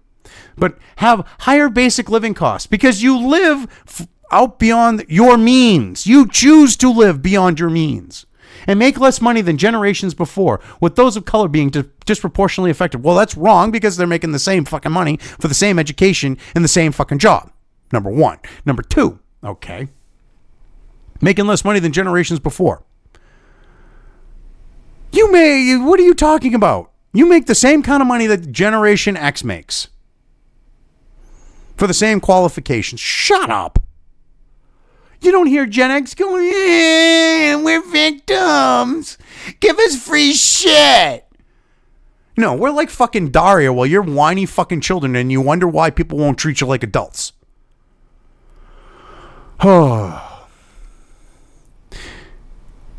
But have higher basic living costs because you live out beyond your means. You choose to live beyond your means. And make less money than generations before, with those of color being disproportionately affected. Well, that's wrong because they're making the same fucking money for the same education and the same fucking job. Number one. Number two, okay, making less money than generations before. What are you talking about? You make the same kind of money that Generation X makes for the same qualifications. Shut up. You don't hear Gen X going, we're victims. Give us free shit. No, we're like fucking Daria while you're whiny fucking children and you wonder why people won't treat you like adults.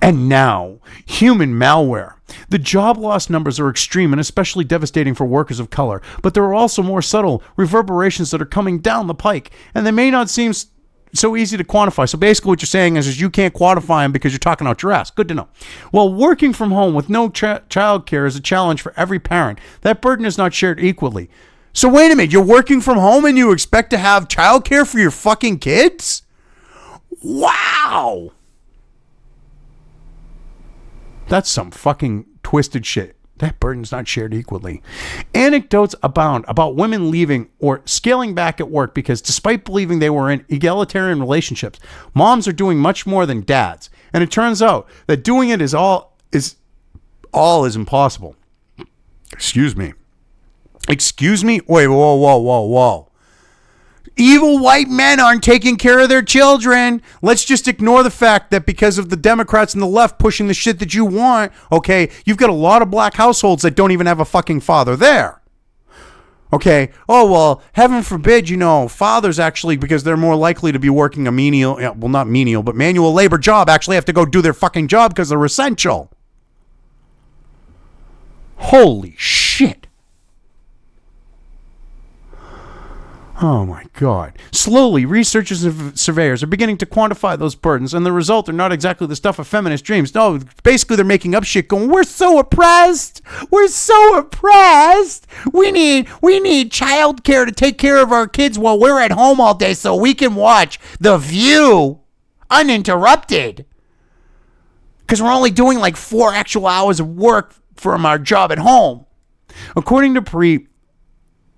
And now, human malware. The job loss numbers are extreme and especially devastating for workers of color, but there are also more subtle reverberations that are coming down the pike, and they may not seem so easy to quantify. So basically what you're saying is you can't quantify them because you're talking out your ass. Good to know. Well, working from home with no child care is a challenge for every parent. That burden is not shared equally. So wait a minute, you're working from home and you expect to have child care for your fucking kids? Wow! That's some fucking twisted shit. That burden's not shared equally. Anecdotes abound about women leaving or scaling back at work because despite believing they were in egalitarian relationships, moms are doing much more than dads. And it turns out that doing it is impossible. Excuse me. Wait, whoa. Evil white men aren't taking care of their children. Let's just ignore the fact that because of the Democrats and the left pushing the shit that you want, okay, you've got a lot of black households that don't even have a fucking father there. Okay, oh, well, heaven forbid, fathers actually, because they're more likely to be working a manual labor job, actually have to go do their fucking job because they're essential. Holy shit. Oh my God. Slowly, researchers and surveyors are beginning to quantify those burdens, and the result are not exactly the stuff of feminist dreams. No, basically they're making up shit going, we're so oppressed. We're so oppressed. We need child care to take care of our kids while we're at home all day so we can watch The View uninterrupted. Because we're only doing like 4 actual hours of work from our job at home. According to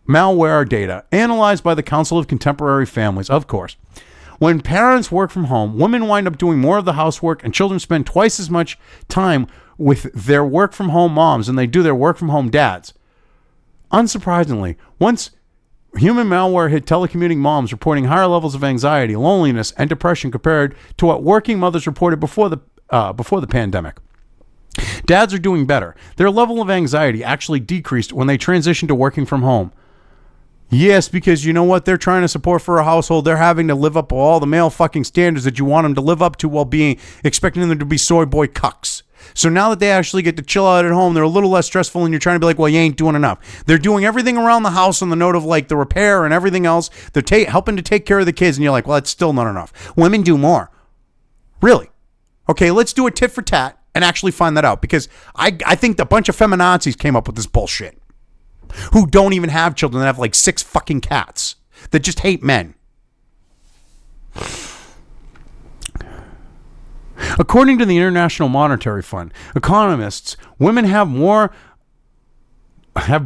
malware data analyzed by the Council of Contemporary Families, of course. When parents work from home, women wind up doing more of the housework and children spend twice as much time with their work from home moms than they do their work from home dads. Unsurprisingly, once human malware hit telecommuting moms reporting higher levels of anxiety, loneliness, and depression compared to what working mothers reported before the pandemic. Dads are doing better. Their level of anxiety actually decreased when they transitioned to working from home. Yes, because you know what they're trying to support for a household. They're having to live up to all the male fucking standards that you want them to live up to while expecting them to be soy boy cucks. So now that they actually get to chill out at home, they're a little less stressful and you're trying to be like, well, you ain't doing enough. They're doing everything around the house on the note of like the repair and everything else. They're helping to take care of the kids and you're like, well, it's still not enough. Women do more. Really? Okay, let's do a tit for tat and actually find that out because I think a bunch of feminazis came up with this bullshit. Who don't even have children that have like 6 fucking cats that just hate men. According to the International Monetary Fund, economists, women have borne the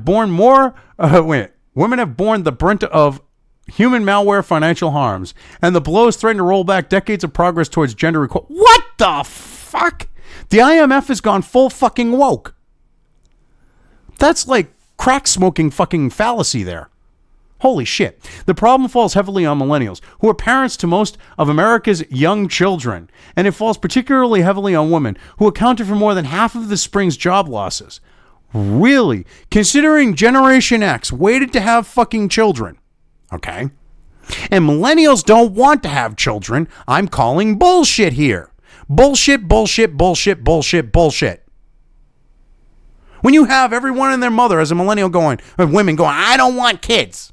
brunt of human malware financial harms, and the blows threaten to roll back decades of progress towards gender equality. What the fuck? The IMF has gone full fucking woke. That's like crack smoking fucking fallacy there. Holy shit. The problem falls heavily on millennials, who are parents to most of America's young children, and it falls particularly heavily on women, who accounted for more than half of this spring's job losses. Really? Considering Generation X waited to have fucking children. Okay. And millennials don't want to have children. I'm calling bullshit here. Bullshit. When you have everyone and their mother as a millennial women going, I don't want kids.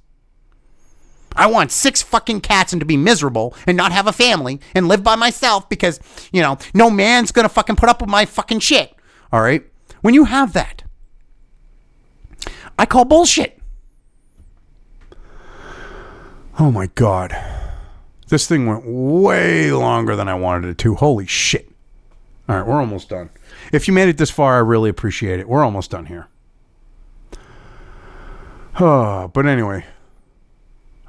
I want 6 fucking cats and to be miserable and not have a family and live by myself because, no man's going to fucking put up with my fucking shit. All right? When you have that, I call bullshit. Oh my God. This thing went way longer than I wanted it to. Holy shit. All right, we're almost done. If you made it this far, I really appreciate it. We're almost done here. But anyway,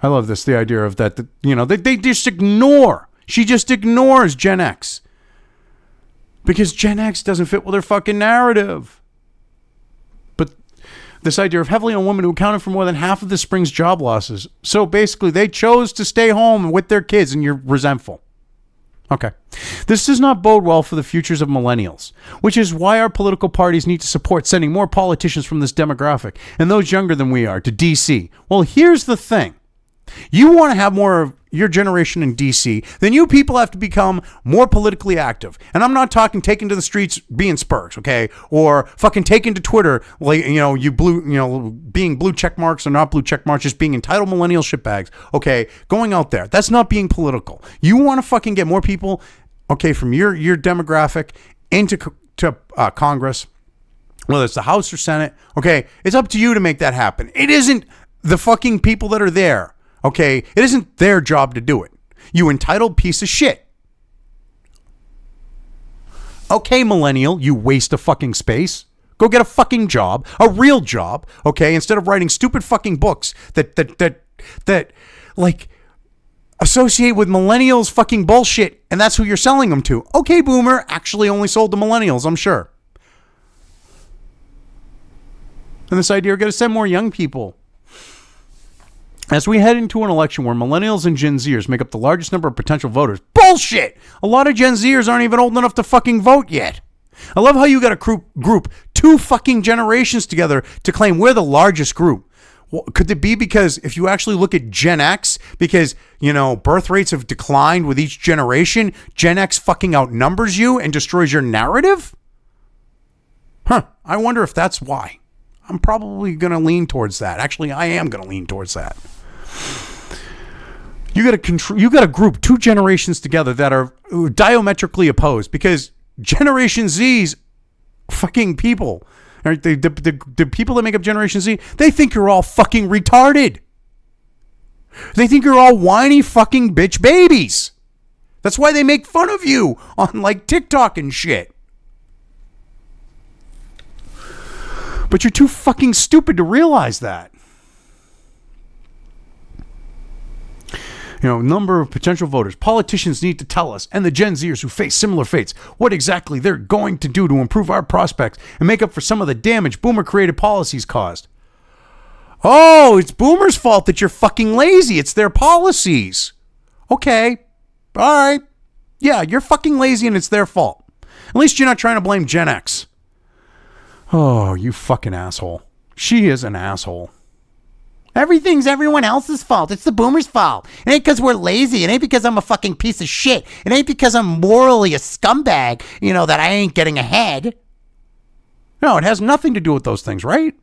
I love this. The idea of that, they just ignore. She just ignores Gen X. Because Gen X doesn't fit with her fucking narrative. But this idea of heavily on women who accounted for more than half of the spring's job losses. So basically, they chose to stay home with their kids and you're resentful. Okay. This does not bode well for the futures of millennials, which is why our political parties need to support sending more politicians from this demographic and those younger than we are to DC. Well, here's the thing. You want to have more of your generation in DC, then you people have to become more politically active. And I'm not talking taking to the streets being spurks, okay? Or fucking taking to Twitter, like, being blue check marks or not blue check marks, just being entitled millennial shitbags, okay? Going out there. That's not being political. You want to fucking get more people, okay, from your demographic into Congress, whether it's the House or Senate, okay? It's up to you to make that happen. It isn't the fucking people that are there. Okay, it isn't their job to do it. You entitled piece of shit. Okay, millennial, you waste of fucking space. Go get a fucking job, a real job, okay? Instead of writing stupid fucking books that like associate with millennials fucking bullshit, and that's who you're selling them to. Okay, boomer, actually only sold to millennials, I'm sure. And this idea, we're going to send more young people. As we head into an election where millennials and Gen Zers make up the largest number of potential voters. Bullshit! A lot of Gen Zers aren't even old enough to fucking vote yet. I love how you got to group two fucking generations together to claim we're the largest group. Well, could it be because if you actually look at Gen X, because, birth rates have declined with each generation, Gen X fucking outnumbers you and destroys your narrative? I wonder if that's why. I'm probably going to lean towards that. Actually, I am going to lean towards that. You got to group two generations together that are diametrically opposed, because Generation Z's fucking people, right? The people that make up Generation Z, they think you're all fucking retarded. They think you're all whiny fucking bitch babies. That's why they make fun of you on like TikTok and shit. But you're too fucking stupid to realize that. Number of potential voters. Politicians need to tell us, and the Gen Zers who face similar fates, what exactly they're going to do to improve our prospects and make up for some of the damage boomer-created policies caused. Oh, it's boomers' fault that you're fucking lazy. It's their policies. Okay. All right. Yeah, you're fucking lazy and it's their fault. At least you're not trying to blame Gen X. Oh, you fucking asshole. She is an asshole. Everything's everyone else's fault. It's the boomers' fault. It ain't because we're lazy. It ain't because I'm a fucking piece of shit. It ain't because I'm morally a scumbag, that I ain't getting ahead. No, it has nothing to do with those things, right?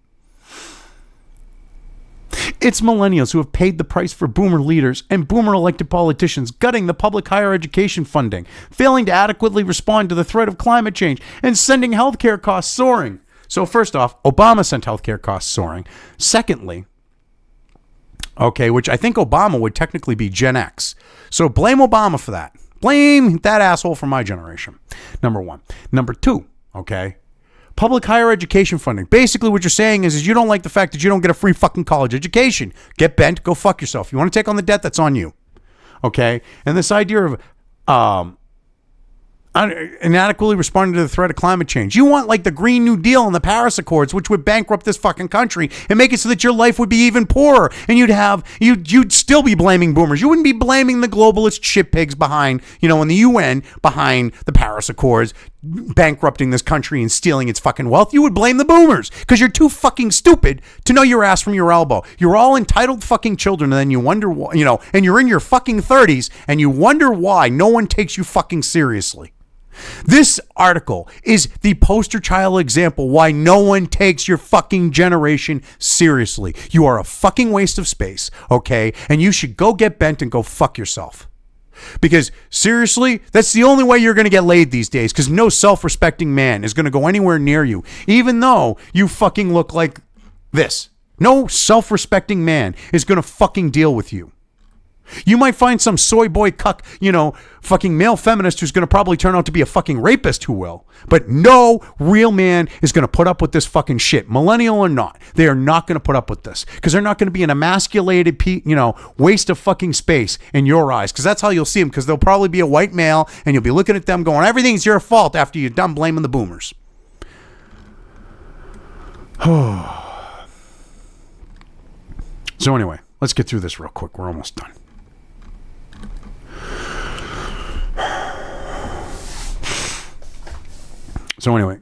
It's millennials who have paid the price for boomer leaders and boomer elected politicians gutting the public higher education funding, failing to adequately respond to the threat of climate change, and sending healthcare costs soaring. So first off, Obama sent healthcare costs soaring. Secondly, okay, which I think Obama would technically be Gen X. So blame Obama for that. Blame that asshole from my generation. Number one. Number two, okay, public higher education funding. Basically what you're saying is you don't like the fact that you don't get a free fucking college education. Get bent, go fuck yourself. You want to take on the debt, that's on you. Okay? And this idea of inadequately responding to the threat of climate change. You want like the Green New Deal and the Paris Accords, which would bankrupt this fucking country and make it so that your life would be even poorer, and you'd still be blaming boomers. You wouldn't be blaming the globalist shit pigs behind, in the UN behind the Paris Accords bankrupting this country and stealing its fucking wealth. You would blame the boomers because you're too fucking stupid to know your ass from your elbow. You're all entitled fucking children, and then you wonder why, and you're in your fucking 30s and you wonder why no one takes you fucking seriously. This article is the poster child example why no one takes your fucking generation seriously. You are a fucking waste of space, okay? And you should go get bent and go fuck yourself. Because seriously, that's the only way you're going to get laid these days, because no self-respecting man is going to go anywhere near you, even though you fucking look like this. No self-respecting man is going to fucking deal with you. You might find some soy boy cuck, fucking male feminist who's going to probably turn out to be a fucking rapist who will. But no real man is going to put up with this fucking shit. Millennial or not, they are not going to put up with this because they're not going to be an emasculated, waste of fucking space in your eyes, because that's how you'll see them, because they'll probably be a white male and you'll be looking at them going, everything's your fault after you're done blaming the boomers. So anyway, let's get through this real quick. We're almost done. So anyway,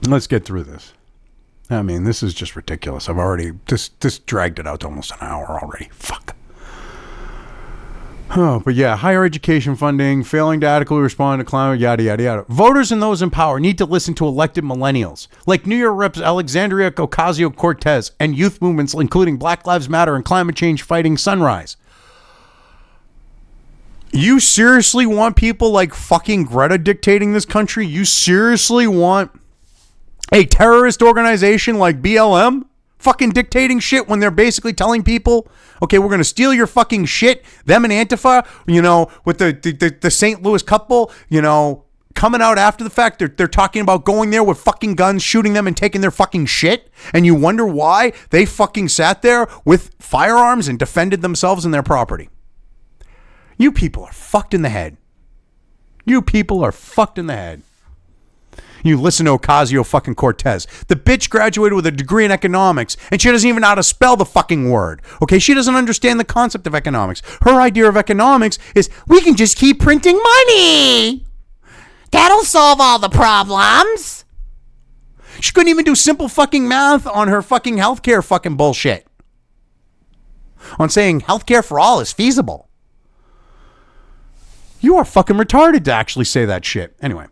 let's get through this. I mean, this is just ridiculous. I've already this dragged it out to almost an hour already. Fuck. Oh, but yeah, higher education funding, failing to adequately respond to climate, yada, yada, yada. Voters and those in power need to listen to elected millennials, like New York Reps Alexandria Ocasio-Cortez and youth movements including Black Lives Matter and climate change fighting Sunrise. You seriously want people like fucking Greta dictating this country? You seriously want a terrorist organization like BLM fucking dictating shit when they're basically telling people, okay, we're going to steal your fucking shit? Them and Antifa, with the St. Louis couple, coming out after the fact, they're talking about going there with fucking guns, shooting them and taking their fucking shit. And you wonder why they fucking sat there with firearms and defended themselves and their property. You people are fucked in the head. You people are fucked in the head. You listen to Ocasio-Cortez. The bitch graduated with a degree in economics, and she doesn't even know how to spell the fucking word. Okay, she doesn't understand the concept of economics. Her idea of economics is, we can just keep printing money. That'll solve all the problems. She couldn't even do simple fucking math on her fucking healthcare fucking bullshit. On saying healthcare for all is feasible. You are fucking retarded to actually say that shit. Anyway.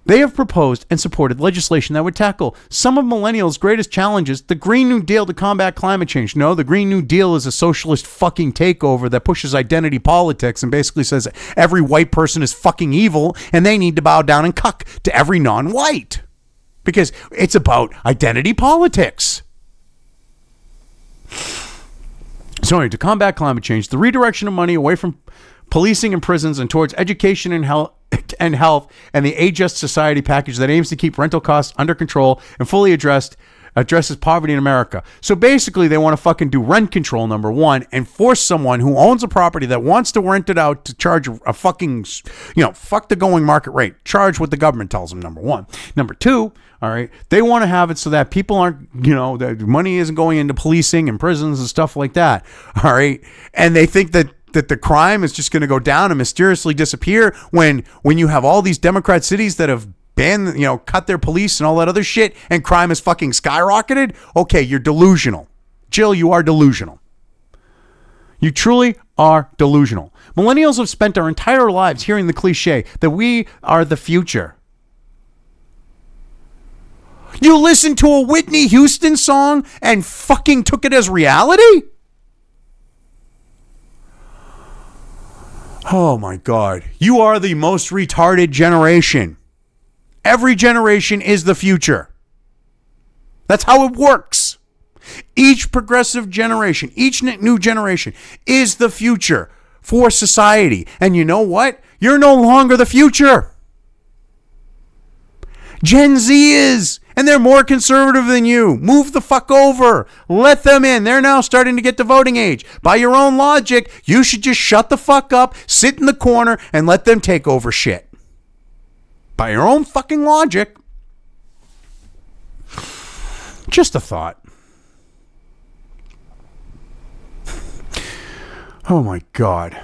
They have proposed and supported legislation that would tackle some of millennials' greatest challenges, the Green New Deal to combat climate change. No, the Green New Deal is a socialist fucking takeover that pushes identity politics and basically says every white person is fucking evil and they need to bow down and cuck to every non-white. Because it's about identity politics. So anyway, to combat climate change, the redirection of money away from policing and prisons and towards education and health, and the A Just Society package that aims to keep rental costs under control and fully addresses poverty in America. So basically, they want to fucking do rent control, number one, and force someone who owns a property that wants to rent it out to charge a fucking, fuck the going market rate. Charge what the government tells them, number one. Number two, all right, they want to have it so that people aren't, that money isn't going into policing and prisons and stuff like that, all right? And they think that the crime is just going to go down and mysteriously disappear when you have all these Democrat cities that have banned, cut their police and all that other shit, and crime has fucking skyrocketed. Okay, you're delusional. Jill, you are delusional. You truly are delusional. Millennials have spent our entire lives hearing the cliche that we are the future. You listened to a Whitney Houston song and fucking took it as reality? Oh my God. You are the most retarded generation. Every generation is the future. That's how it works. Each progressive generation, each new generation is the future for society. And you know what? You're no longer the future. Gen Z is, and they're more conservative than you. Move the fuck over. Let them in. They're now starting to get to voting age. By your own logic, you should just shut the fuck up, sit in the corner, and let them take over shit. By your own fucking logic. Just a thought. Oh my God.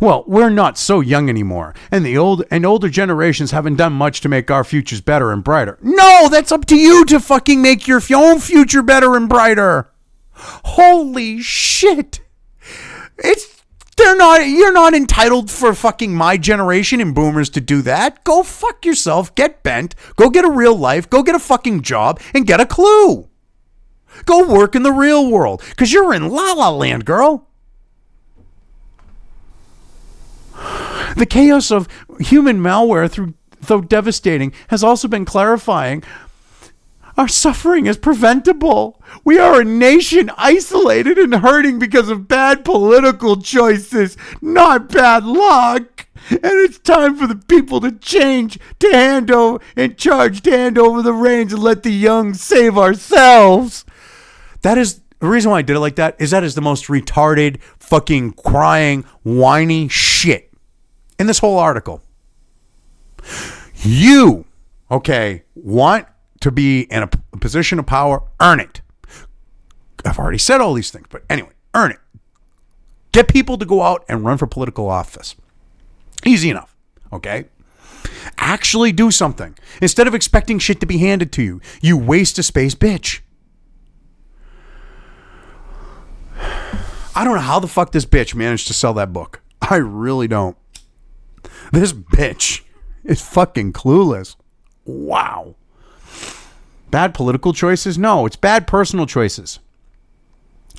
Well, we're not so young anymore, and the older generations haven't done much to make our futures better and brighter. No, that's up to you to fucking make your own future better and brighter. Holy shit. You're not entitled for fucking my generation and boomers to do that. Go fuck yourself, get bent, go get a real life, go get a fucking job, and get a clue. Go work in the real world, because you're in La La Land, girl. The chaos of human malware, though devastating, has also been clarifying. Our suffering is preventable. We are a nation isolated and hurting because of bad political choices, not bad luck. And it's time for the people to change, to hand over the reins and let the young save ourselves. That is the reason why I did it like that. That is the most retarded, fucking crying, whiny shit in this whole article. You, want to be in a position of power, earn it. I've already said all these things, but anyway, earn it. Get people to go out and run for political office. Easy enough, okay? Actually do something. Instead of expecting shit to be handed to you, you waste a space bitch. I don't know how the fuck this bitch managed to sell that book. I really don't. This bitch is fucking clueless. Wow. Bad political choices? No, it's bad personal choices.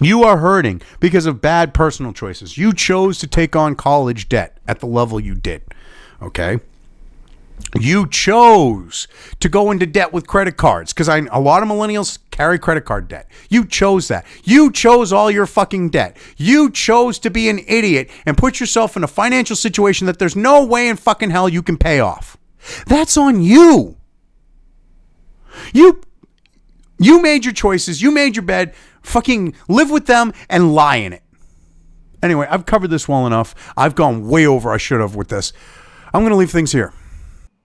You are hurting because of bad personal choices. You chose to take on college debt at the level you did. Okay? You chose to go into debt with credit cards because a lot of millennials carry credit card debt. You chose that. You chose all your fucking debt. You chose to be an idiot and put yourself in a financial situation that there's no way in fucking hell you can pay off. That's on you. You made your choices. You made your bed. Fucking live with them and lie in it. Anyway, I've covered this well enough. I've gone way over I should have with this. I'm going to leave things here.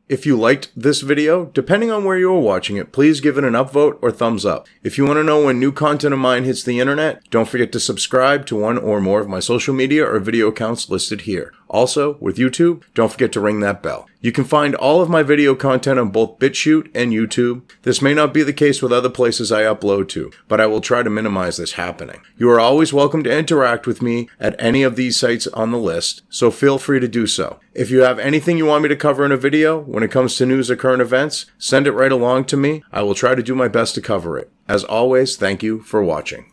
If you liked this video, depending on where you are watching it, please give it an upvote or thumbs up. If you want to know when new content of mine hits the internet, don't forget to subscribe to one or more of my social media or video accounts listed here. Also, with YouTube, don't forget to ring that bell. You can find all of my video content on both BitChute and YouTube. This may not be the case with other places I upload to, but I will try to minimize this happening. You are always welcome to interact with me at any of these sites on the list, so feel free to do so. If you have anything you want me to cover in a video, when it comes to news or current events, send it right along to me. I will try to do my best to cover it. As always, thank you for watching.